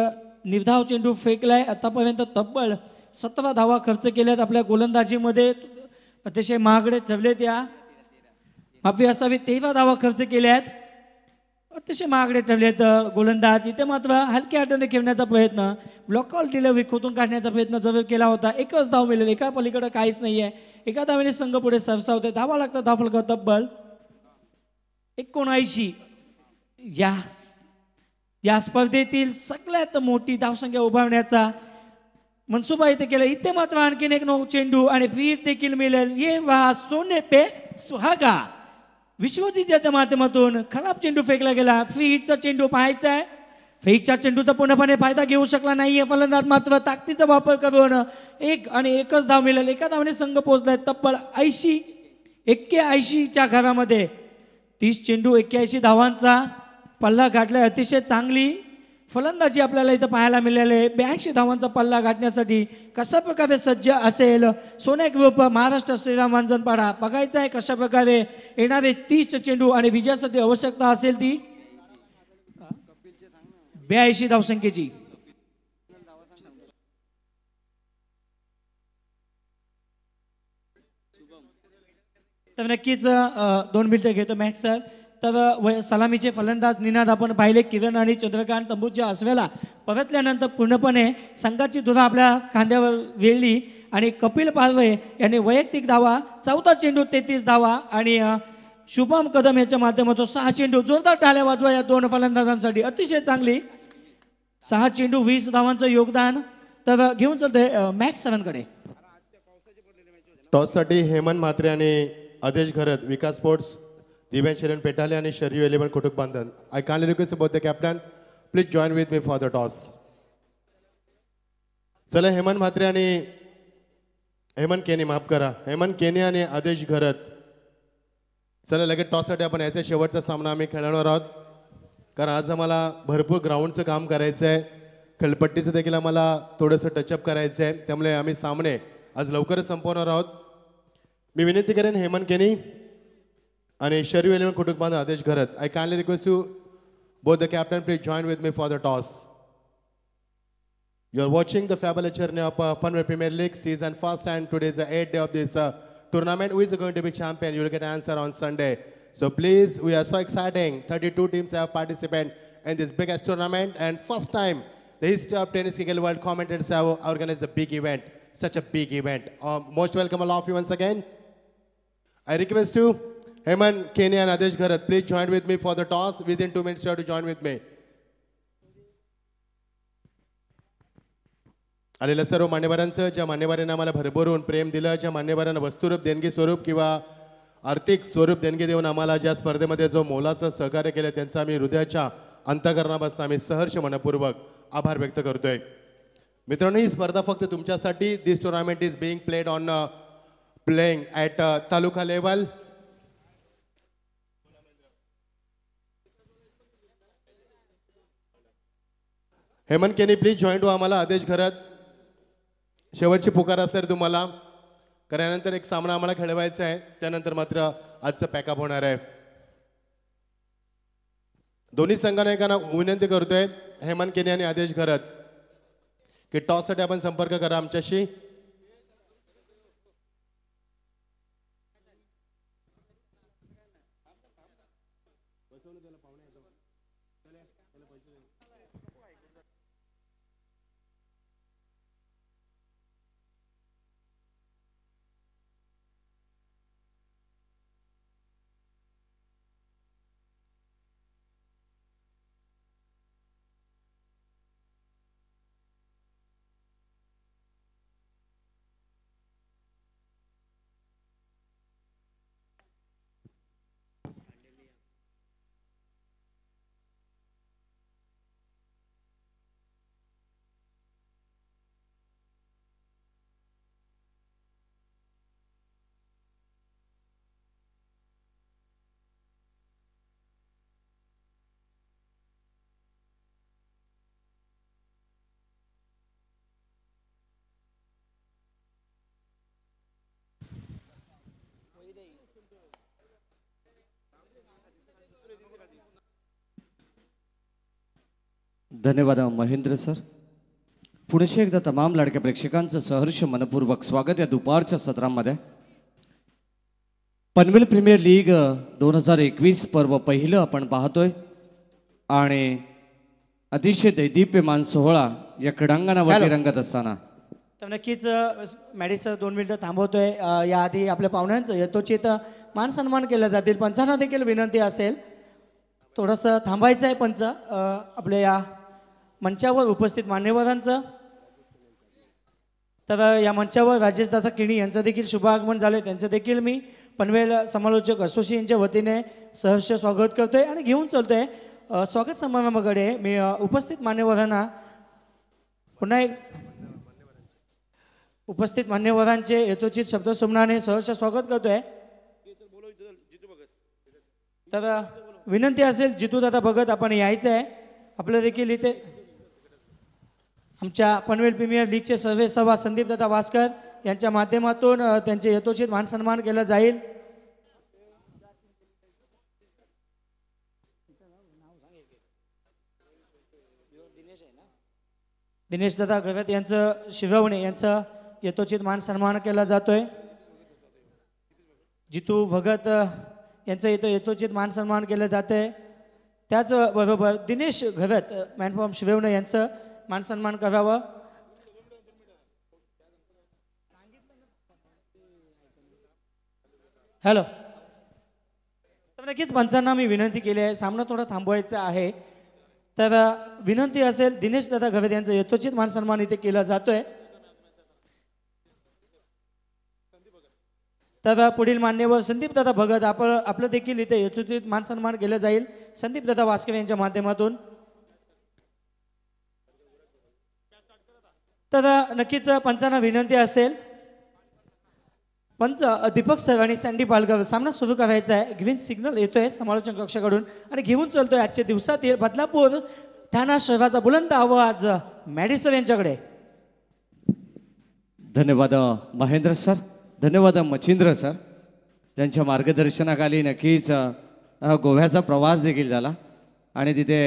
निर्धाव चेंडू फेकलाय. आतापर्यंत तब्बल 17 धावा खर्च केल्यात आपल्या गोलंदाजीमध्ये. अतिशय महागडे ठरलेत. या माफी असावी 13 धावा खर्च केल्यात. अतिशय महागडे ठरलेत गोलंदाज. इथे मात्र हलक्या हाताने खेळण्याचा प्रयत्न. ब्लॉकआउट दिलं विखोतून काढण्याचा प्रयत्न जवळ केला होता. एकच धाव मिळेल. एका पलीकडे काहीच नाहीये. एका धावेने संघ पुढे सरसावते. धावा लागतात धावफलकावर तब्बल 79. या स्पर्धेतील सगळ्यात मोठी धावसंख्या उभारण्याचा मनसुबा इथे केला. इथे मात्र आणखीन एक 9 चेंडू आणि विकेट देखील मिळेल. ये वहा सोने पे सुहागा. विश्वजितच्या माध्यमातून खराब चेंडू फेकला गेला. फ्रीचा चेंडू पाहायचा आहे. फेकच्या चेंडूचा पूर्णपणे फायदा घेऊ शकला नाहीये फलंदाज मात्र ताकदीचा वापर करून 1 धाव मिळेल. एका धावने संघ पोहोचलाय तब्बल 81च्या घरामध्ये. 30 चेंडू 81 धावांचा पल्ला गाठलाय. अतिशय चांगली फलंदाजी आपल्याला इथं पाहायला मिळाली आहे. 82 धावांचा पल्ला गाठण्यासाठी कशा प्रकारे सज्ज असेल सोन्या ग्रुप महाराष्ट्र श्रीराम रांजणपाडा. बघायचं आहे कशा प्रकारे येणारे 30 चेंडू आणि विजयासाठी आवश्यकता असेल ती 82 धावसंख्येची. तर नक्कीच 2 मिनिटं घेतो मॅक्स सर. तर सलामीचे फलंदाज निनाद आपण पाहिले, किरण आणि चंद्रकांत तंबूच्या अस्व्याला परतल्यानंतर पूर्णपणे संघाची धुरा आपल्या खांद्यावर वेळली आणि कपिल पारवे यांनी वैयक्तिक धावा, चौथा चेंडू 33 धावा आणि शुभम कदम याच्या माध्यमातून 6 चेंडू. जोरदार टाळ्या वाजवा या 2 फलंदाजांसाठी, अतिशय चांगली. 6 चेंडू 20 धावांचं योगदान. तर घेऊन चलतोय मॅक्स सरांकडे. टॉससाठी हेमंत म्हात्रे आणि आदेश घरत, विकास स्पोर्ट्स दिव्यांग शरण पेटाले आणि शर्यू 11 कुटुक बांधन. I kindly request both the captain please join with me for the toss. चला हेमंत म्हात्रे आणि हेमंत केनी, माफ करा, हेमंत केनी आणि आदेश घरत. चला लगेच टॉससाठी आपण याचा शेवटचा सामना आम्ही खेळणार आहोत, कारण आज आम्हाला भरपूर ग्राउंडचं काम करायचं आहे, खेळपट्टीचं देखील आम्हाला थोडंसं टचअप करायचं आहे, त्यामुळे आम्ही सामने आज लवकरच संपवणार आहोत. मी विनंती करेन हेमंत केनी आणि शर्यू 11 कुटुक बांधन Adesh Gharat. I kindly request you both the captain please join with me for the toss. You are watching the fabulous journey of Panvel Premier League season first, and today is the 8th day of this tournament. Who is going to be champion? You will get an answer on Sunday. So please, we are so exciting. 32 teams have participated in this biggest tournament, and first time the history of tennis cricket world commentators have organized a big event, such a big event. Most welcome all of you once again. I request you, Hemant Kenya and Adesh Gharat, please join with me for the toss. Within 2 minutes, you have to join with me. आलेल्या सर्व मान्यवरांचं, ज्या मान्यवरांना आम्हाला भरभरून प्रेम दिलं, ज्या मान्यवरांना वस्तुरूप देणगी स्वरूप किंवा आर्थिक स्वरूप देणगी देऊन आम्हाला ज्या स्पर्धेमध्ये जो मोलाचं सहकार्य केलं, त्यांचा आम्ही हृदयाच्या अंतःकरणापासून आम्ही सहर्ष मनपूर्वक आभार व्यक्त करतोय. मित्रांनो, ही स्पर्धा फक्त तुमच्यासाठी, this tournament is being played on playing at taluka level. Hemant Keni please join to आम्हाला आदेश घरात. शेवटची पुकार असणार तुम्हाला, कारण यानंतर एक सामना आम्हाला खेळवायचा आहे, त्यानंतर मात्र आजचं पॅकअप होणार आहे. दोन्ही संघानायकांना विनंती करतोय, हेमंत केनी आणि आदेश घरात, की टॉससाठी आपण संपर्क करा आमच्याशी. धन्यवाद महेंद्र सर. पुढचे एकदा तमाम लाडक्या प्रेक्षकांचं सहर्ष मनपूर्वक स्वागत या दुपारच्या सत्रामध्ये. पनवेल प्रीमियर लीग 2021 पर्व पहिलं आपण पाहतोय आणि अतिशय दैदिप्यमान सोहळा या क्रीडांगणावरती रंगत असताना. तर नक्कीच मॅडिसर 2 मिनिटं थांबवतोय. याआधी आपल्या पाहुण्यांचं यथोचित मान सन्मान केलं जातील. पंचांना देखील विनंती असेल, थोडंसं थांबायचं आहे पंच आपल्या या मंचावर उपस्थित मान्यवरांचं. तर या मंचावर राजेशदादा किणी यांचं देखील शुभागमन झाले, त्यांचं देखील मी पनवेल समालोचक असोसिएशनच्या वतीने सहर्ष स्वागत करतोय आणि घेऊन चलतोय स्वागत समारंभाकडे. मी उपस्थित मान्यवरांना पुन्हा एक उपस्थित मान्यवरांचे यथोचित शब्दसुमनाने सहर्ष स्वागत करतोय. तर विनंती असेल, जितूदादा भगत आपण यायचं आहे. आपलं देखील इथे आमच्या पनवेल प्रीमियर लीगचे सर्वे सभा संदीपदादा वास्कर यांच्या माध्यमातून त्यांचे यथोचित मान सन्मान केला जाईल. दिनेशदादा गवत यांचं शिरवणे यांचं यथोचित मान सन्मान केला जातोय. जितू भगत यांचं इथं यथोचित मान सन्मान केलं जाते. त्याचबरोबर दिनेश घरत मॅनफॉर्म शिववणे यांचं मान सन्मान करावं. हॅलो, तर नक्कीच पंचांना मी विनंती केली आहे, सामना थोडा थांबवायचा आहे. तर विनंती असेल दिनेश दादा घरत यांचं यथोचित मान सन्मान इथे केला जातोय. तर पुढील मान्यवर संदीप दादा भगत आपलं देखील इथे यथोचित मान सन्मान केलं जाईल संदीप दादा वास्के यांच्या माध्यमातून. तर नक्कीच पंचांना विनंती असेल, पंच दीपक सर आणि सँडी पालकर सामना सुरू करायचा आहे. ग्रीन सिग्नल येतोय समालोचन कक्षाकडून आणि घेऊन चलतोय आजच्या दिवसातील बदलापूर ठाणा शहराचा बुलंद आवाज मॅडिसन यांच्याकडे. धन्यवाद महेंद्र सर, धन्यवाद मच्छिंद्र सर, ज्यांच्या मार्गदर्शनाखाली नक्कीच गोव्याचा प्रवास देखील झाला आणि तिथे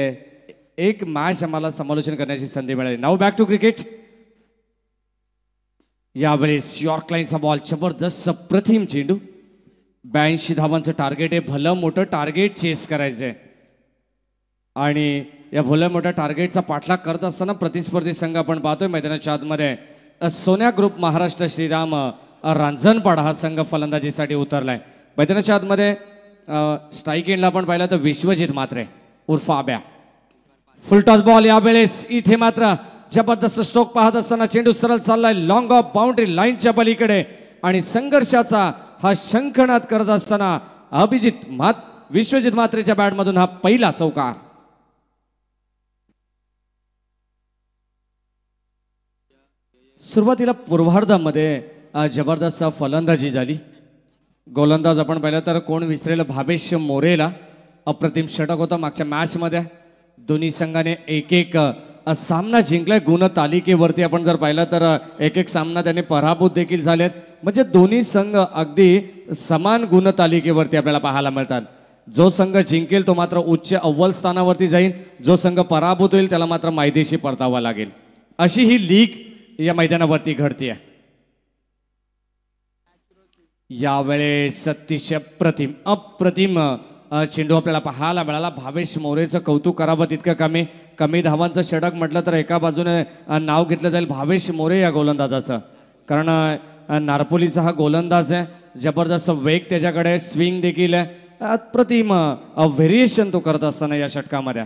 एक मॅच आम्हाला समालोचन करण्याची संधी मिळाली. नाव बॅक टू क्रिकेट. यावेळेस यॉर्क लाईनचा बॉल, जबरदस्त प्रतिम चेंडू, 82 धावांचं टार्गेट आहे. भलं मोठं टार्गेट चेस करायचं आहे आणि या भलं मोठ्या टार्गेटचा पाठलाग करत असताना प्रतिस्पर्धी संघ आपण पाहतोय मैदानाच्या आतमध्ये. सोन्या ग्रुप महाराष्ट्र श्रीराम रांजणपाडा हा संघ फलंदाजीसाठी उतरलाय. मैदानाच्या आतमध्ये स्ट्राईक एंडला आपण पाहिलं तर विश्वजित मात्रे उर्फ आब्या. फुलटॉस बॉल यावेळेस इथे मात्र जबरदस्त स्ट्रोक पाहत असताना चेंडू सरळ चाललाय लॉंग ऑफ बाउंड्री लाईनच्या पलीकडे आणि संघर्षाचा हा शंखनाद करत असताना विश्वजित मात्रेच्या बॅटमधून हा पहिला चौकार. सुरुवातीला पूर्वार्धामध्ये जबरदस्त फलंदाजी झाली. गोलंदाज आपण पाहिलं तर कोण विसरेल, भावेश मोरेला अप्रतिम षटक होता मागच्या मॅचमध्ये. दोन्ही संघाने एक एक सामना जिंकलाय. गुण तालिकेवरती आपण जर पाहिलं तर एक एक सामना त्याने पराभूत देखील झालेत. म्हणजे दोन्ही संघ अगदी समान गुण तालिकेवरती आपल्याला पाहायला मिळतात. जो संघ जिंकेल तो मात्र उच्च अव्वल स्थानावरती जाईल, जो संघ पराभूत होईल त्याला मात्र मायदेशी परतावा लागेल. अशी ही लीग या मैदानावरती घडते. यावेळेस अतिशय अप्रतिम चेंडू आपल्याला पाहायला मिळाला. भावेश मोरेचं कौतुक करावं तितकं कमी धावांचं षटक म्हटलं तर एका बाजूने नाव घेतलं जाईल भावेश मोरे या गोलंदाजाचं, कारण नारपोलीचा हा गोलंदाज आहे. जबरदस्त वेग त्याच्याकडे, स्विंग देखील आहे. अप्रतिम व्हेरिएशन तो करत असताना या षटकामध्ये.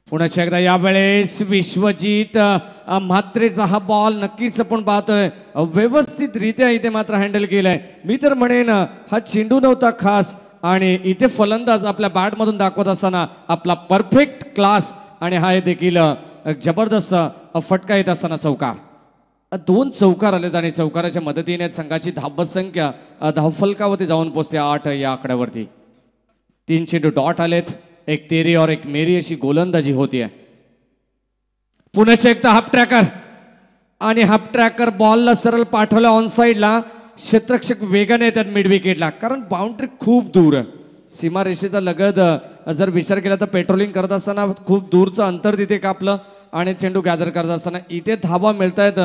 पुन्हा एकदा यावेळेस विश्वजित म्हात्रेचा हा बॉल नक्कीच आपण पाहतोय व्यवस्थितरित्या इथे मात्र हँडल केलाय. मी तर म्हणेन हा चेंडू नव्हता खास आणि इथे फलंदाज आपल्या बॅटमधून दाखवत असताना आपला परफेक्ट क्लास आणि हा देखील जबरदस्त फटका येत असताना चौकार. 2 चौकार आलेत आणि चौकाराच्या मदतीने संघाची धावसंख्या धावफलकावरती जाऊन पोहोचते 8 या आकड्यावरती. 3 चेंडू डॉट आलेत, एक तेरी और एक मेरी अशी गोलंदाजी होतीये. पुन्हा एकदा हाफ ट्रॅकर आणि हाफ ट्रॅकर बॉलला सरळ पाठवला ऑन साईडला. क्षेत्ररक्षक वेगाने येतात मिड विकेटला, कारण बाउंड्री खूप दूर आहे. सीमारेषेचा लगद जर विचार केला तर पेट्रोलिंग करत असताना खूप दूरचं अंतर तिथे कापलं आणि चेंडू गॅदर करत असताना इथे धावा मिळतायत.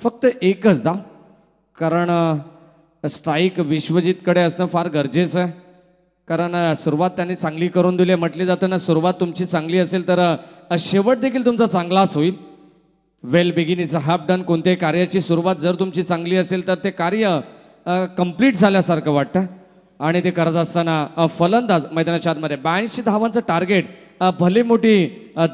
फक्त एकच धाव, कारण स्ट्राईक विश्वजितकडे असणं फार गरजेचं आहे. कारण सुरुवात त्यांनी चांगली करून दिली. म्हटले जातं ना, सुरुवात तुमची चांगली असेल तर शेवट देखील तुमचा चांगलाच होईल. वेल बिगिन इज हाफ डन. कोणत्याही कार्याची सुरुवात जर तुमची चांगली असेल तर ते कार्य कंप्लीट झाल्यासारखं वाटतं. आणि ते करत असताना फलंदाज मैदानाच्या आतमध्ये 82 धावांचं टार्गेट, भले मोठी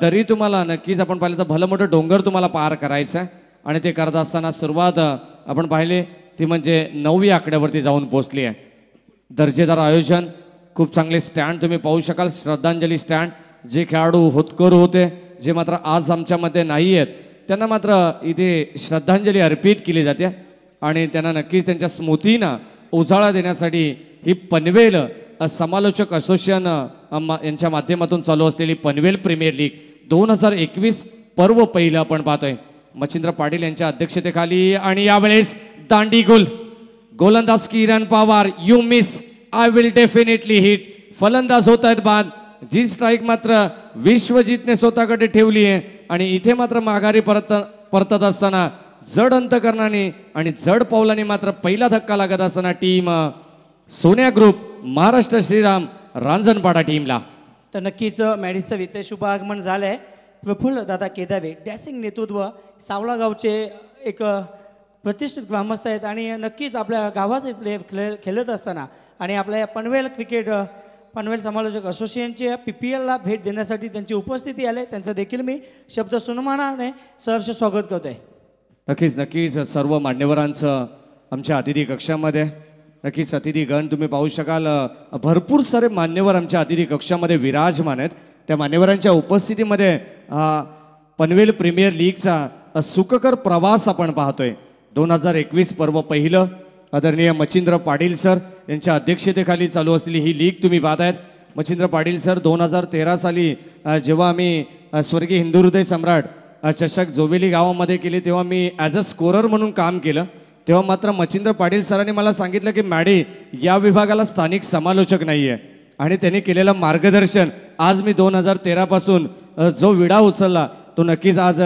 दरी तुम्हाला नक्कीच आपण पाहिलं तर भलं मोठं डोंगर तुम्हाला पार करायचं आहे. आणि ते करत असताना सुरुवात आपण पाहिले ती म्हणजे 9व्या आकड्यावरती जाऊन पोहोचली आहे. दर्जेदार आयोजन, खूप चांगले स्टँड तुम्ही पाहू शकाल. श्रद्धांजली स्टँड. जे खेळाडू होतकरू होते, जे मात्र आज आमच्यामध्ये नाही आहेत, त्यांना मात्र इथे श्रद्धांजली अर्पित केली जाते आणि त्यांना नक्कीच त्यांच्या स्मृतींना उजाळा देण्यासाठी ही पनवेल समालोचक असोसिएशन यांच्या माध्यमातून चालू असलेली पनवेल प्रीमियर लीग 2021 पर्व पहिलं आपण पाहतोय मच्छिंद्र पाटील यांच्या अध्यक्षतेखाली. आणि यावेळेस दांडी गोल. गोलंदाज Kiran Pawar, you miss, I will definitely hit. फलंदाज होत आहेत बाद जी स्ट्राईक मात्र विश्वजितने स्वतःकडे ठेवली आहे आणि इथे मात्र माघारी परतत असताना जड अंतकरणाने आणि जड पावलाने मात्र पहिला धक्का लागत असताना टीम सोन्या ग्रुप महाराष्ट्र श्रीराम रांजणपाडा टीमला. तर नक्कीच मॅडीचं इथे शुभ आगमन झालं आहे. प्रफुल्ल दादा केदावे डॅसिंग नेतृत्व सावळा गावचे एक प्रतिष्ठित ग्रामस्थ आहेत आणि नक्कीच आपल्या गावात खेळत असताना आणि आपल्या या पनवेल समालोचक असोसिएशनच्या PPLला भेट देण्यासाठी त्यांची उपस्थिती आले. त्यांचं देखील मी शब्द सुनमानाने सहर्ष स्वागत करतो आहे. नक्कीच सर्व मान्यवरांचं आमच्या अतिथी कक्षामध्ये नक्कीच अतिथीगण तुम्ही पाहू शकाल. भरपूर सारे मान्यवर आमच्या अतिथी कक्षामध्ये विराजमान आहेत. त्या मान्यवरांच्या उपस्थितीमध्ये पनवेल प्रीमियर लीगचा सुखकर प्रवास आपण पाहतोय. 2021 पर्व पहिलं आदरणीय मच्छिंद्र पाटील सर यांच्या अध्यक्षतेखाली चालू असलेली ही लीग तुम्ही पाहतायत. मच्छिंद्र पाटील सर 2013 साली जेव्हा आम्ही स्वर्गीय हिंदू हृदय सम्राट चषक जोवेली गावामध्ये केले तेव्हा मी ॲज अ स्कोरर म्हणून काम केलं. तेव्हा मात्र मच्छिंद्र पाटील सरांनी मला सांगितलं की मॅडी या विभागाला स्थानिक समालोचक नाही आहे आणि त्यांनी केलेलं मार्गदर्शन आज मी 2013 पासून जो विडा उचलला तो नक्कीच आज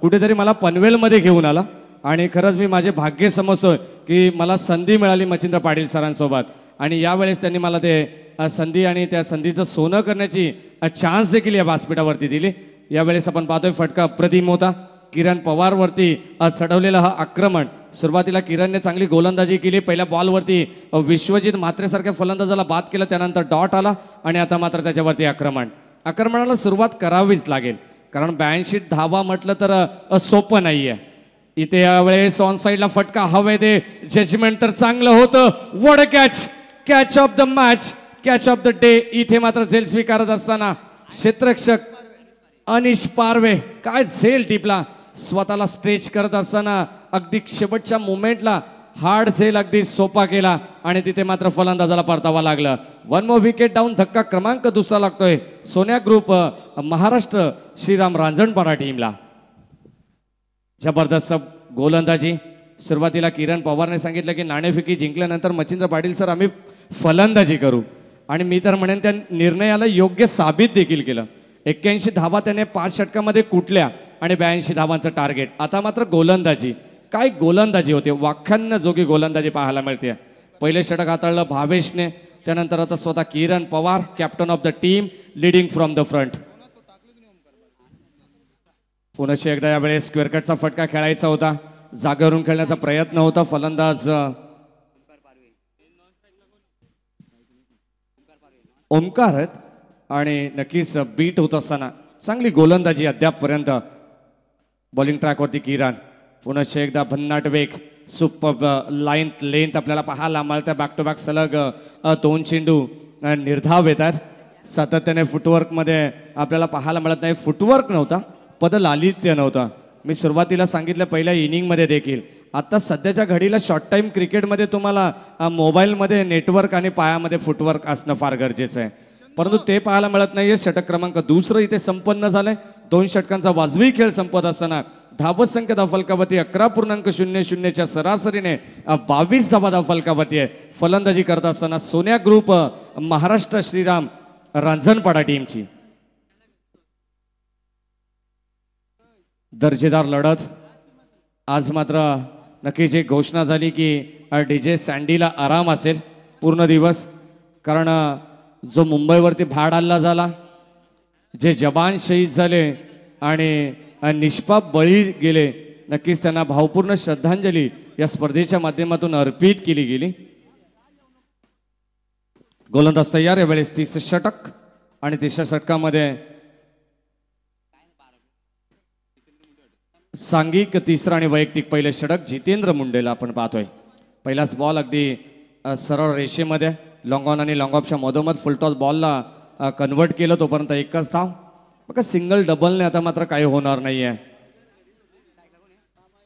कुठेतरी मला पनवेलमध्ये घेऊन आला आणि खरंच मी माझे भाग्य समजतोय की मला संधी मिळाली मच्छिंद्र पाटील सरांसोबत आणि यावेळेस त्यांनी मला ते संधी आणि त्या संधीचं सोनं करण्याची चान्स देखील या व्यासपीठावरती दिली. यावेळेस आपण पाहतोय फटका अप्रतिम होता. किरण पवारवरती चढवलेलं हा आक्रमण सुरुवातीला किरणने चांगली गोलंदाजी केली. पहिल्या बॉलवरती विश्वजित म्हात्रेसारख्या फलंदाजाला बाद केलं, त्यानंतर डॉट आला आणि आता मात्र त्याच्यावरती आक्रमणाला सुरुवात करावीच लागेल कारण 82 धावा म्हटलं तर सोपं नाही आहे. इथे यावेळेस ऑन साईडला फटका हवे ते जजमेंट तर चांगलं होतं. वड catch of the match, catch of the day. इथे मात्र झेल स्वीकारत असताना क्षेत्ररक्षक अनिश पारवे काय झेल टिपला. स्वतःला स्ट्रेच करत असताना अगदी शेवटच्या मोमेंटला हार्ड झेल अगदी सोपा केला आणि तिथे मात्र फलंदाजाला परतावा लागलं. 1 मोर विकेट डाऊन. धक्का क्रमांक 2 लागतोय सोन्या ग्रुप महाराष्ट्र श्रीराम रांजणपाडा टीमला. जबरदस्त गोलंदाजी. सुरुवातीला किरण पवारने सांगितलं की नाणेफेकी जिंकल्यानंतर मच्छिंद्र पाटील सर आम्ही फलंदाजी करू आणि मी तर म्हणेन त्या निर्णयाला योग्य साबित देखील केलं. 81 धावा त्याने 5 षटकामध्ये कुटल्या आणि 82 धावांचं टार्गेट. आता मात्र गोलंदाजी, काय गोलंदाजी होते, वाख्यान्न जोगी गोलंदाजी पाहायला मिळते. पहिले षटक हाताळलं भावेशने, त्यानंतर आता स्वतः Kiran Pawar captain of the team leading from the front. पुनश्च एकदा यावेळेस स्क्वेअर कटचा फटका खेळायचा होता, जागेवरून खेळण्याचा प्रयत्न होता. फलंदाज ओमकार आहेत आणि नक्कीच बीट होत असताना चांगली गोलंदाजी अद्यापपर्यंत. बॉलिंग ट्रॅकवरती किरण. पुनश्च एकदा भन्नाट वेग, सुपर लेंथ आपल्याला पाहायला मिळतं. बॅक टू बॅक सलग 2 चेंडू निर्धाव येतात. सातत्याने फुटवर्कमध्ये आपल्याला पाहायला मिळत नाही. फुटवर्क नव्हता, पदलालित्य नव्हतं. मी सुरुवातीला सांगितलं पहिल्या इनिंगमध्ये देखील. आता सध्याच्या घडीला शॉर्ट टाईम क्रिकेटमध्ये तुम्हाला मोबाईलमध्ये नेटवर्क आणि पायामध्ये फुटवर्क असणं फार गरजेचं आहे, परंतु ते पाहायला मिळत नाहीये. षटक क्रमांक 2 इथे संपन्न झालंय. 2 षटकांचा वाजवी खेळ संपत असताना धावत संख्या धावफलकावरती 11.00च्या सरासरीने 22 धावा धावफलकावरती आहे. फलंदाजी करत असताना सोन्या ग्रुप महाराष्ट्र श्रीराम रांजणपाडा टीमची दर्जेदार लढत. आज मात्र नक्कीच एक घोषणा झाली की DJ सँडीला आराम असेल पूर्ण दिवस, कारण जो मुंबईवरती भाड हल्ला झाला, जे जवान शहीद झाले आणि निष्पाप बळी गेले, नक्कीच त्यांना भावपूर्ण श्रद्धांजली या स्पर्धेच्या माध्यमातून अर्पित केली गेली. गोलंदाज तयार. यावेळेस 30 षटक आणि 30 षटकामध्ये सांघिक 3रं आणि वैयक्तिक पहिले षटक जितेंद्र मुंडेला आपण पाहतोय. पहिलाच बॉल अगदी सरळ रेषेमध्ये लॉंग ऑन आणि लॉंग ऑफच्या मधोमध फुलटॉस बॉलला कन्वर्ट केलं. तोपर्यंत एकच धाव. बघा सिंगल डबलने आता मात्र काही होणार नाही आहे.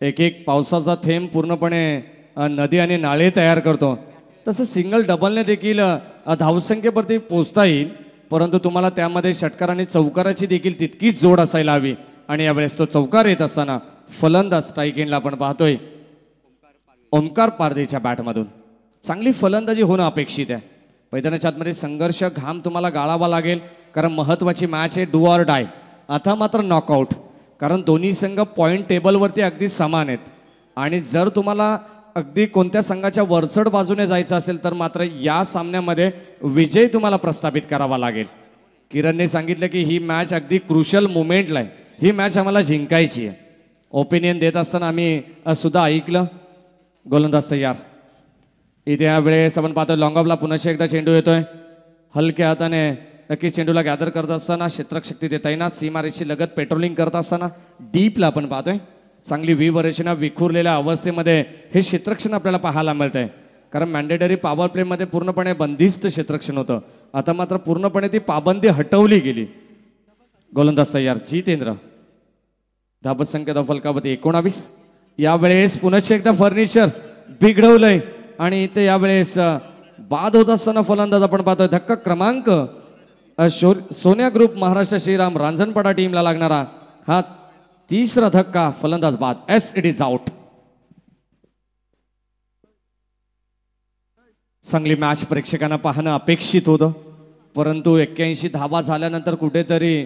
एक पावसाचा थेंब पूर्णपणे नदी आणि नाळे तयार करतो, तसं सिंगल डबलने देखील धावसंख्येवरती पोहोचता येईल, परंतु तुम्हाला त्यामध्ये षटकार आणि चौकाराची देखील तितकीच जोड असायला हवी. आणि यावेळेस तो चौकार येत असताना फलंदाज स्ट्राईक एंडला आपण पाहतोय ओमकार पारदेच्या बॅटमधून. चांगली फलंदाजी होणं अपेक्षित आहे. मैदानाच्या आतमध्ये संघर्ष, घाम तुम्हाला गाळावा लागेल कारण महत्त्वाची मॅच आहे, डू ऑर डाय. आता मात्र नॉकआउट, कारण दोन्ही संघ पॉईंट टेबलवरती अगदी समान आहेत. आणि जर तुम्हाला अगदी कोणत्या संघाच्या वरचढ बाजूने जायचं असेल तर मात्र या सामन्यामध्ये विजय तुम्हाला प्रस्थापित करावा लागेल. किरणने सांगितलं की ही मॅच अगदी क्रुशल मुमेंटला आहे, ही मॅच आम्हाला जिंकायची आहे. ओपिनियन देत असताना आम्ही सुद्धा ऐकलं. गोलंदाज तयार. इथे या वेळेस आपण पाहतोय लॉंग ऑफला पुन्हा एकदा चेंडू येतोय. हलक्या हाताने नक्कीच चेंडूला गॅदर करत असताना क्षेत्ररक्षक तिथे तैनात, सीमारेषी लगत पेट्रोलिंग करत असताना डीपला आपण पाहतोय चांगली रचना विखुरलेल्या अवस्थेमध्ये हे क्षेत्ररक्षण आपल्याला पाहायला मिळतंय. कारण मॅन्डेटरी पॉवर प्लेमध्ये पूर्णपणे बंदिस्त क्षेत्ररक्षण होतं, आता मात्र पूर्णपणे ती पाबंदी हटवली गेली. गोलंदाज तयार. जितेंद्र. धाबत संख्या फलकावती 19. यावेळेस पुन्हा एकदा फर्निचर बिघडवलंय आणि इथे यावेळेस बाद होत असताना फलंदाज आपण पाहतोय धक्का क्रमांक सोन्या ग्रुप महाराष्ट्र श्रीराम रांजणपाडा टीमला लागणारा हा तिसरा धक्का. फलंदाज बाद. It is out. चांगली मॅच प्रेक्षकांना पाहणं अपेक्षित होतं, परंतु 81 धावा झाल्यानंतर कुठेतरी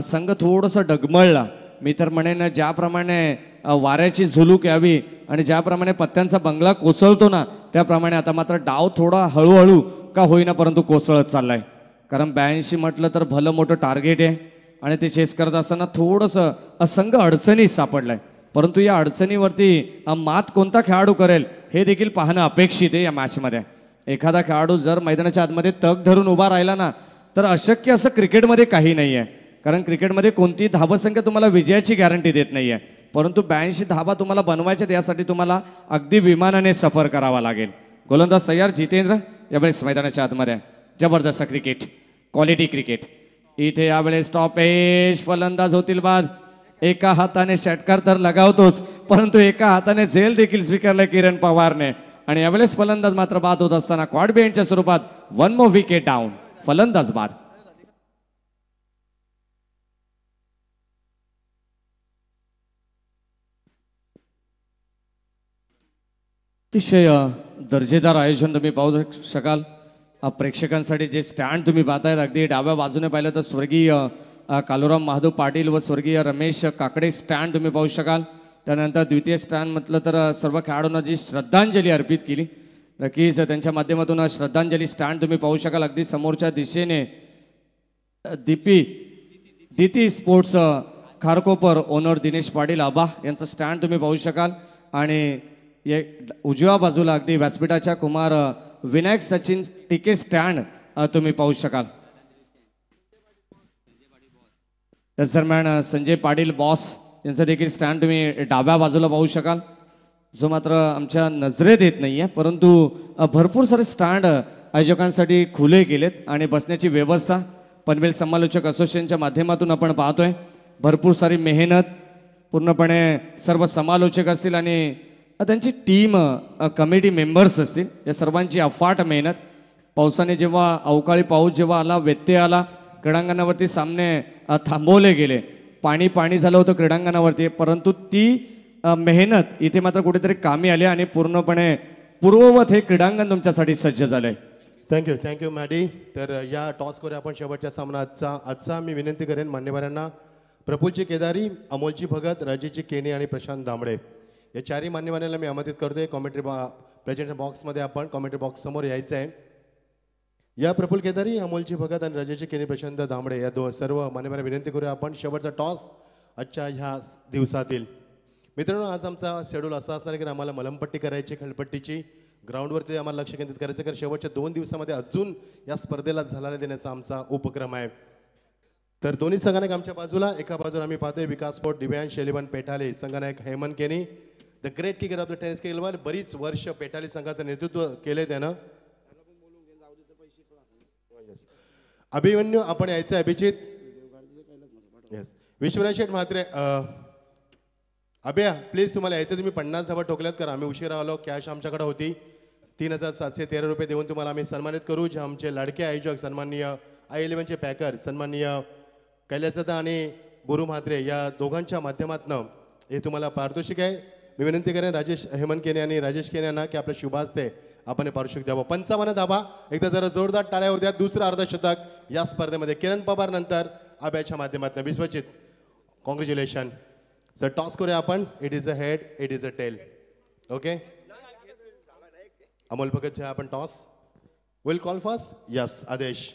संघ थोडंसं डगमळला. मी तर म्हणेन ज्याप्रमाणे वाऱ्याची झुलूक यावी आणि ज्याप्रमाणे पत्त्यांचा बंगला कोसळतो ना, त्याप्रमाणे आता मात्र डाव थोडा हळूहळू का होईना परंतु कोसळत चाललाय. कारण 82 म्हटलं तर भलं मोठं टार्गेट आहे आणि ते चेस करत असताना थोडंसं संघ अडचणीत सापडलाय. परंतु या अडचणीवरती मात कोणता खेळाडू करेल हे देखील पाहणं अपेक्षित आहे. या मॅचमध्ये एखादा खेळाडू जर मैदानाच्या आतमध्ये तग धरून उभा राहिला ना, तर अशक्य असं क्रिकेटमध्ये काही नाही आहे. कारण क्रिकेटमध्ये कोणती धावसंख्या तुम्हाला विजयाची गॅरंटी देत नाही आहे, परंतु 82 धावा तुम्हाला बनवायच्या त्यासाठी तुम्हाला अगदी विमानाने सफर करावा लागेल. गोलंदाज तयार. जितेंद्र यावेळेस मैदानाच्या आतमध्ये. जबरदस्त क्रिकेट, क्वालिटी क्रिकेट. इथे यावेळेस स्टॉपेज. फलंदाज होतील बाद. एका हाताने षटकार तर लगावतोच, परंतु एका हाताने झेल देखील स्वीकारले किरण पवारने. आणि यावेळेस फलंदाज मात्र बाद होत असताना क्वाड बेंचच्या स्वरूपात 1 मोर विकेट डाऊन. फलंदाज बाद. अतिशय दर्जेदार आयोजन तुम्ही पाहू शकाल. प्रेक्षकांसाठी जे स्टँड तुम्ही पाहतायत अगदी डाव्या बाजूने पाहिलं तर स्वर्गीय कालुराम महादेव पाटील व स्वर्गीय रमेश काकडे स्टँड तुम्ही पाहू शकाल. त्यानंतर द्वितीय स्टँड म्हटलं तर सर्व खेळाडूंना जी श्रद्धांजली अर्पित केली, नक्कीच त्यांच्या माध्यमातून श्रद्धांजली स्टँड तुम्ही पाहू शकाल. अगदी समोरच्या दिशेने दिती स्पोर्ट्स खारकोपर ओनर दिनेश पाटील आबा यांचं स्टँड तुम्ही पाहू शकाल. आणि उजव्या बाजूला अगदी व्यासपीठाच्या कुमार विनायक सचिन टिके स्टँड तुम्ही पाहू शकाल. त्याच दरम्यान संजय पाटील बॉस यांचं देखील स्टँड तुम्ही डाव्या बाजूला पाहू शकाल, जो मात्र आमच्या नजरेत येत नाही आहे, परंतु भरपूर सारे स्टँड आयोजकांसाठी खुले केलेत. आणि बसण्याची व्यवस्था पनवेल समालोचक असोसिएशनच्या माध्यमातून आपण पाहतोय. भरपूर सारी मेहनत, पूर्णपणे सर्व समालोचक असतील आणि त्यांची टीम कमिटी मेंबर्स असतील, या सर्वांची अफाट मेहनत. पावसाने जेव्हा अवकाळी पाऊस जेव्हा आला, व्यत्यय आला, क्रीडांगणावरती सामने थांबवले गेले, पाणी झालं होतं क्रीडांगणावरती, परंतु ती मेहनत इथे मात्र कुठेतरी कामी आली आणि पूर्णपणे पूर्ववत हे क्रीडांगण तुमच्यासाठी सज्ज झालंय. Thank you Maddy. तर या टॉस करूया आपण शेवटच्या सामना आजचा मी विनंती करेन मान्यवरांना, प्रफुल्लजी केदारी, अमोलजी भगत, राजेशजी केनी आणि प्रशांत दामडे या चारही मान्यवरांना मी आमंत्रित करतोय. कॉमेंट्री प्रेझेंट बॉक्समध्ये आपण कॉमेंट्री बॉक्स समोर यायचं आहे. या प्रफुल्ल केदारी, अमोलजी भगत आणि राजेशजी केनी, प्रशांत दामडे या सर्व मान्यवरांना विनंती करूया आपण शेवटचा टॉस आजच्या ह्या दिवसातील. मित्रांनो, आज आमचा शेड्यूल असा असणार आहे की आम्हाला मलमपट्टी करायची, खलपट्टीची ग्राउंडवरती आम्हाला लक्ष केंद्रित करायचं, कारण शेवटच्या 2 दिवसामध्ये अजून या स्पर्धेला झाला देण्याचा आमचा उपक्रम आहे. तर दोन्ही संघानायक आमच्या बाजूला, एका बाजूला आम्ही पाहतोय विकास स्पोर्ट दिव्यांश शैलीबन पेठाले, संघानायक Hemant Keni, the great kicker of the tennis केलवर. बरीच वर्ष पेठाले संघाचं नेतृत्व केलंय त्यानं. अभिमन्यू आपण यायचं आहे. Abhijit, yes. Vishwanath Sheth Mhatre, Abhya please तुम्हाला यायचं. तुम्ही 50 धावा ठोकल्यात, कारण आम्ही उशिरा आलो. कॅश आमच्याकडे होती 3713 रुपये देऊन तुम्हाला आम्ही सन्मानित करू. जे आमचे लाडके आयोजक सन्माननीय I11चे पॅकर सन्माननीय कैलासदादा आणि गुरु म्हात्रे या दोघांच्या माध्यमातून हे तुम्हाला पारितोषिक आहे. मी विनंती करेन राजेश हेमंत केने आणि राजेश केने यांना की आपल्या शुभ हस्ते आपण हे पारितोषिक द्यावं. 55 धावा. एकदा जरा जोरदार टाळ्या होत्या. दुसरं अर्धशतक या स्पर्धेमध्ये किरण पवार नंतर अभयच्या माध्यमातून विश्वजित. Congratulation sir. टॉस करूया आपण. It is a head, it is a tail. Okay Amol Bhagat जे आपण toss will call first. Yes Aadesh.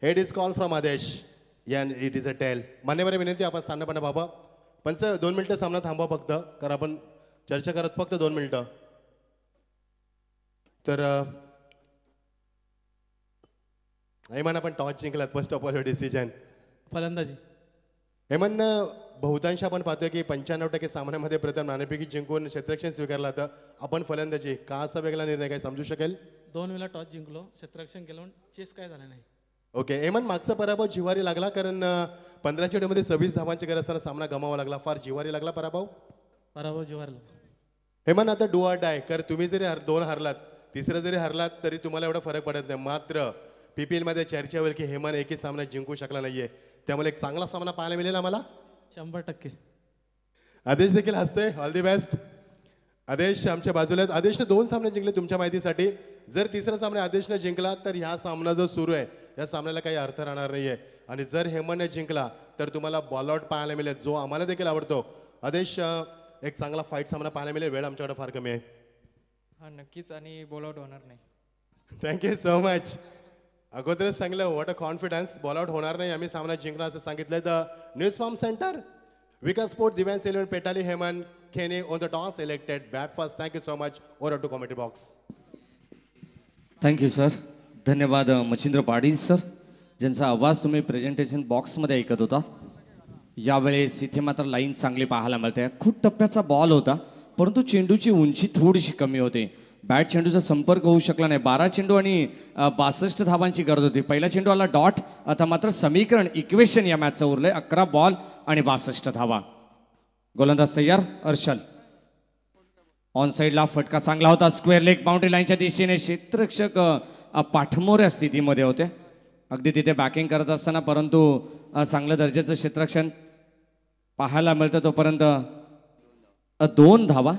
Head is call from Aadesh and it is a tail. मान्यवर विनंती आपण स्थानपणे बाबा. पंच 2 मिनिटं सामना थांबवा फक्त, कारण आपण चर्चा करत फक्त 2 मिनिटं. तर हेमन आपण टॉस जिंकलात. First of all your decision. फलंदाजी. हेमन बहुतांश आपण पाहतोय की 95% सामन्यामध्ये प्रथम नाणेफेकी जिंकून क्षेत्ररक्षण स्वीकारलं होतं. आपण फलंदाजी का असा वेगळा निर्णय काय समजू शकेल? 2 वेळा टॉस जिंकलो, क्षेत्ररक्षण केलं, चेस काय झालं नाही. ओके हेमन मागचा पराभव जिव्हारी लागला, कारण 15 चेंडूमध्ये 26 धावांची गरज असताना सामना गमावा लागला. फार जिव्हारी लागला पराभव. पराभव जिवारला. हेमन आता डू ऑर डाय कर. तुम्ही जरी 2 हारलात, तिसरं जरी हारलात तरी तुम्हाला एवढा फरक पडत नाही. मात्र PPL मध्ये चर्चा होईल की हेमन एकही सामना जिंकू शकला नाहीये. त्यामुळे एक चांगला सामना पाहायला मिळेल आम्हाला. 100%. आदेश देखील हसतोय. All the best. आदेश आमच्या बाजूला आहेत. आदेशने 2 सामने जिंकले तुमच्या माहितीसाठी. जर तिसरा सामना आदेशने जिंकला तर ह्या सामना जो सुरू आहे या सामन्याला काही अर्थ राहणार नाहीये. आणि जर हेमनने जिंकला तर तुम्हाला बॉल आउट पाहायला मिळेल, जो आम्हाला देखील आवडतो. आदेश एक चांगला फाईट सामना पाहायला मिळेल. वेळ आमच्याकडे फार कमी आहे. हा नक्कीच, आणि बॉल आउट होणार नाही. Thank you so much. अगोदरच सांगलं what a confidence. Ball out होणार नाही, आम्ही सामना जिंकणार असं सांगितलंय. The news from centre Vikas Sport Divyansh 11 पेटाली हेमन खेने on the toss elected bat first. Thank you so much. Over to commentary box. Thank you sir. धन्यवाद मच्छिंद्र पाटील सर, ज्यांचा आवाज तुम्ही प्रेझेंटेशन बॉक्समध्ये ऐकत होता. यावेळेस इथे मात्र लाईन चांगली पाहायला मिळते. खूप टप्प्याचा बॉल होता, परंतु चेंडूची उंची थोडीशी कमी होती. बॅट चेंडूचा संपर्क होऊ शकला नाही. 12 चेंडू आणि 62 धावांची गरज होती. पहिला चेंडू आला डॉट. आता मात्र समीकरण इक्वेशन या मॅचचं उरलंय. 11 बॉल आणि 62 धावा. गोलंदाज तयार. अर्शल ऑन साईडला फटका चांगला होता. स्क्वेअर लेग बाउंड्री लाईनच्या दिशेने. क्षेत्ररक्षक पाठमोऱ्या स्थितीमध्ये होते, अगदी तिथे बॅकिंग करत असताना, परंतु चांगल्या दर्जाचं क्षेत्ररक्षण पाहायला मिळतं. तोपर्यंत 2 धावा.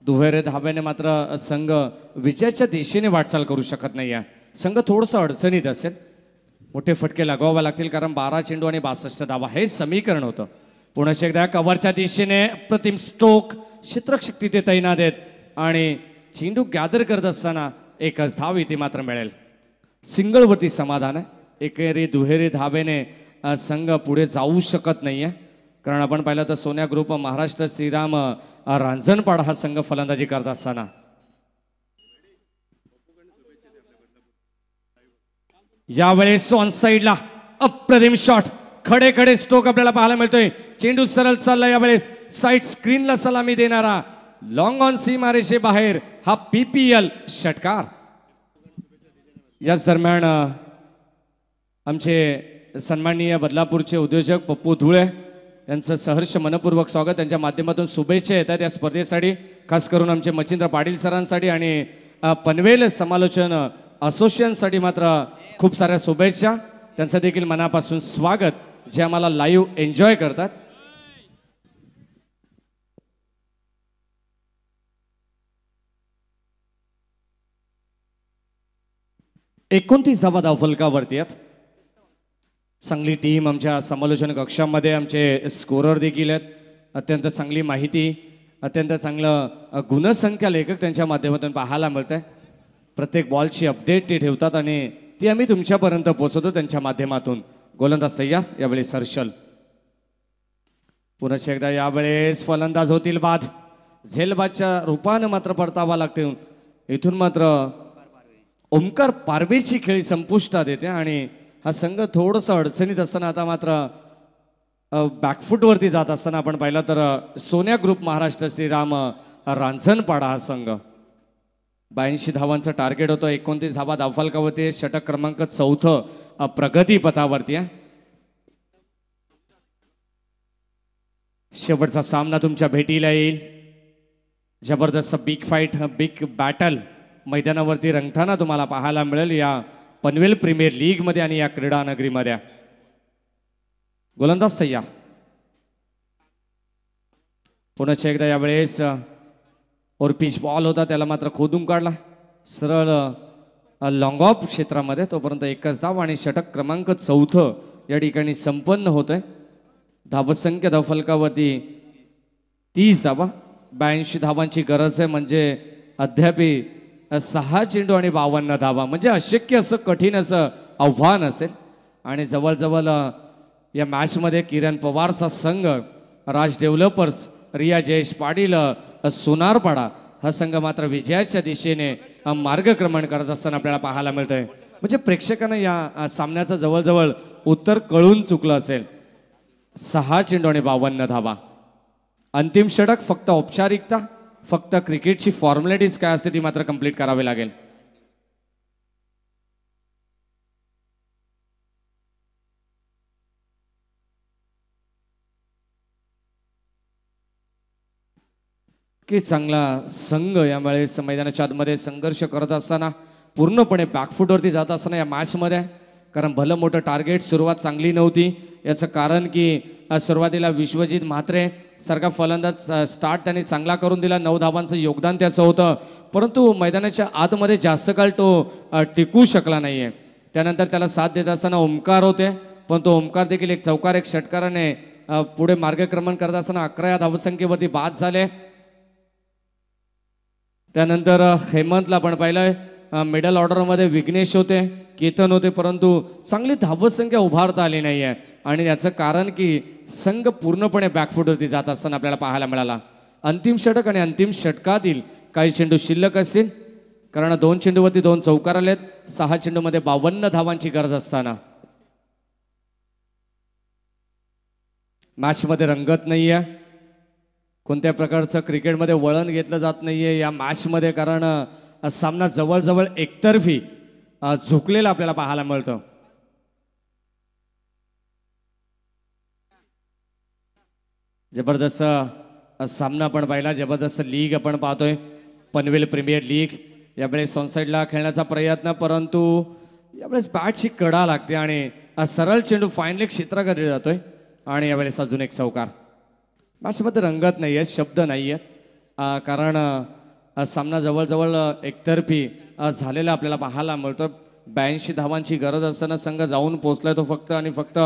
दुहेरी धाव्याने मात्र संघ विजयाच्या दिशेने वाटचाल करू शकत नाही आहे. संघ थोडंसं अडचणीत असेल. मोठे फटके लगावावे लागतील, कारण 12 चेंडू आणि 62 धावा हे समीकरण होतं. पुन्हा एकदा कव्हरच्या दिशेने प्रतिम स्ट्रोक. क्षेत्ररक्षक तिथे तैनात आहेत आणि चेंडू गॅदर करत असताना एकच धाव इथे मात्र मिळेल. सिंगलवरती समाधान आहे. एकेरी दुहेरी धावेने संघ पुढे जाऊ शकत नाहीये, कारण आपण पाहिलं तर सोन्या ग्रुप महाराष्ट्र श्रीराम रांजणपाडा हा संघ फलंदाजी करत असताना यावेळेस ऑन साईडला अप्रतिम शॉट. खडे खडे स्ट्रोक आपल्याला पाहायला मिळतोय. चेंडू सरळ चालला. यावेळेस साईड स्क्रीनला सलामी देणारा लॉंग ऑन सीमारेषे बाहेर हा PPL षटकार. याच दरम्यान आमचे सन्माननीय बदलापूरचे उद्योजक पप्पू धुळे यांचं सहर्ष मनपूर्वक स्वागत. त्यांच्या माध्यमातून शुभेच्छा येतात या स्पर्धेसाठी, खास करून आमचे मच्छिंद्र पाटील सरांसाठी आणि पनवेल समालोचन असोसिएशनसाठी मात्र खूप साऱ्या शुभेच्छा. त्यांचं देखील मनापासून स्वागत, जे आम्हाला लाईव्ह एन्जॉय करतात. एकोणतीस धावा धावफलकावरती आहेत. चांगली टीम आमच्या समालोचन कक्षामध्ये. आमचे स्कोरर देखील आहेत. अत्यंत चांगली माहिती, अत्यंत चांगलं गुणसंख्या लेखक त्यांच्या माध्यमातून पाहायला मिळत आहे. प्रत्येक बॉलची अपडेट ते ठेवतात आणि ती आम्ही तुमच्यापर्यंत पोहोचवतो त्यांच्या माध्यमातून. गोलंदाज तयार. यावेळेस हर्षल. पुन्हा एकदा यावेळेस फलंदाज होतील बाद. झेलबादच्या रूपानं मात्र परतावा लागते. इथून मात्र ओमकार पारवेची खेळी संपुष्टात येते आणि हा संघ थोडंसं अडचणीत असताना आता मात्र बॅकफुटवरती जात असताना आपण पाहिलं तर सोन्या ग्रुप महाराष्ट्र श्रीराम रांजणपाडा हा संघ 82 धावांचं टार्गेट होतं. 29 धावा धावफलकावरती. षटक क्रमांक 4 प्रगतीपथावरती आहे. शेवटचा सामना तुमच्या भेटीला येईल. जबरदस्त बिग फाईट, बिग बॅटल मैदानावरती रंगताना तुम्हाला पाहायला मिळेल या पनवेल प्रीमियर लीग मध्ये आणि या क्रीडा नगरीमध्ये. गोलंदाज तयार. पुन्हा एकदा यावेळेस और पिच बॉल होता त्याला मात्र खोदून काढला सरळ लॉंग ऑफ क्षेत्रामध्ये. तोपर्यंत एकच धाव आणि षटक क्रमांक 4 या ठिकाणी संपन्न होत आहे. धावसंख्या धावफलकावरती 30 धावा. 82 धावांची गरज आहे म्हणजे अद्यापि 6 चेंडू आणि 52 धावा म्हणजे अशक्य असं कठीण असं आव्हान असेल. आणि जवळजवळ या मॅचमध्ये किरण पवारचा संघ, राज डेव्हलपर्स, रिया जयेश पाटील, सोनारपाडा हा संघ मात्र विजयाच्या दिशेने मार्गक्रमण करत असताना आपल्याला पाहायला मिळतंय. म्हणजे प्रेक्षकांना या सामन्याचं जवळजवळ उत्तर कळून चुकलं असेल. 6 चेंडू आणि 52 धावा. अंतिम षटक फक्त औपचारिकता, फक्त क्रिकेटची फॉर्मॅलिटीज काय असते ती मात्र कंप्लीट करावी लागेल. की चांगला संघ यावेळेस मैदानाच्या आतमध्ये संघर्ष करत असताना पूर्णपणे बॅकफुटवरती जात असताना या मॅचमध्ये. कारण भलं मोठं टार्गेट, सुरुवात चांगली नव्हती. याचं कारण की सुरुवातीला विश्वजित म्हात्रे सारखा फलंदाज स्टार्ट त्यांनी चांगला करून दिला. 9 धावांचं योगदान त्याचं होतं. परंतु मैदानाच्या आतमध्ये जास्त काळ तो टिकू शकला नाही आहे. त्यानंतर त्याला साथ देत असताना ओमकार होते, पण तो ओमकार देखील एक चौकार एक षटकाराने पुढे मार्गक्रमण करत असताना 11 धावसंख्येवरती बाद झाले. त्यानंतर हेमंतला पण पाहिलंय. मिडल ऑर्डरमध्ये विघ्नेश होते, केतन होते, परंतु चांगली धावसंख्या उभारता आली नाही आहे. आणि याचं कारण की संघ पूर्णपणे बॅकफुटवरती जात असताना आपल्याला पाहायला मिळाला. अंतिम षटक आणि अंतिम षटकातील काही चेंडू शिल्लक असतील. कारण 2 चेंडूवरती 2 चौकार आलेत. 6 चेंडूमध्ये 52 धावांची गरज असताना मॅचमध्ये रंगत नाही आहे. कोणत्या प्रकारचं क्रिकेटमध्ये वळण घेतलं जात नाहीये या मॅचमध्ये. कारण सामना जवळजवळ एकतर्फी झुकलेला आपल्याला पाहायला मिळतं. जबरदस्त सामना आपण पाहिला. जबरदस्त लीग आपण पाहतोय, पनवेल प्रीमियर लीग. यावेळेस ऑनसाईडला खेळण्याचा प्रयत्न, परंतु यावेळेस बॅटची कडा लागते आणि सरळ चेंडू फाईनली क्षेत्राकडे जातोय. आणि यावेळेस अजून एक चौकार. मॅचमध्ये रंगत नाही आहे, शब्द नाही आहेत. कारण सामना जवळजवळ एकतर्फी झालेला आपल्याला पाहायला मिळतो. 82 धावांची गरज असताना संघ जाऊन पोहोचलाय तो फक्त आणि फक्त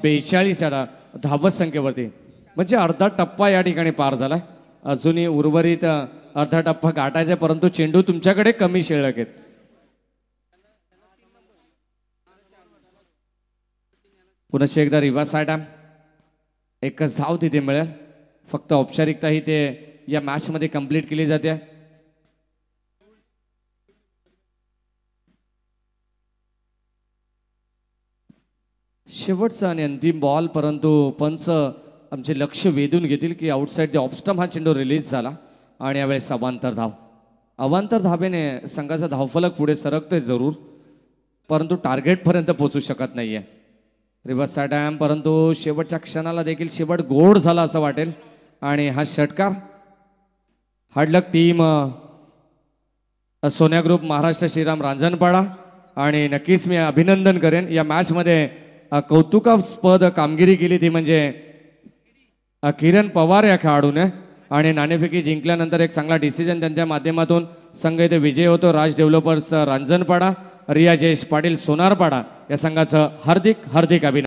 42 धावसंख्येवरती. म्हणजे अर्धा टप्पा या ठिकाणी पार झालाय. अजूनही उर्वरित अर्धा टप्पा गाठायचा, परंतु चेंडू तुमच्याकडे कमी शिल्लक आहेत. पुन्हा एकदा रिव्हर्स अटॅम्प. एकच धाव तिथे मिळेल. फक्त औपचारिकता ही ते या मॅचमध्ये कंप्लीट केली जाते. शेवटचा आणि अंतिम बॉल, परंतु पंच आमचे लक्ष वेधून घेतील की आउटसाइड द ऑफस्टंप हा चेंडू रिलीज झाला. आणि यावेळेस अवांतर धाव. अवांतर धावेने संघाचा धावफलक पुढे सरकतोय जरूर, परंतु टार्गेटपर्यंत पोहोचू शकत नाहीये. रिव्हर्स अटॅम्प, परंतु शेवटच्या क्षणाला देखील शेवट गोड झाला असं वाटेल. आणि हा षटकार हार्डलक टीम सोन्या ग्रुप महाराष्ट्र श्रीराम रांजणपाडा. आणि नक्कीच मी अभिनंदन करेन. या मॅचमध्ये कौतुकास्पद कामगिरी केली ती म्हणजे किरण पवार या खेळाडूने. आणि नाणेफेकी जिंकल्यानंतर एक चांगला डिसिजन त्यांच्या माध्यमातून संघ इथे विजय होतो. राज डेव्हलपर्स रांजणपाडा, रिया जयेश पाटील सोनारपाडा या संघाचं हार्दिक हार्दिक अभिनंदन.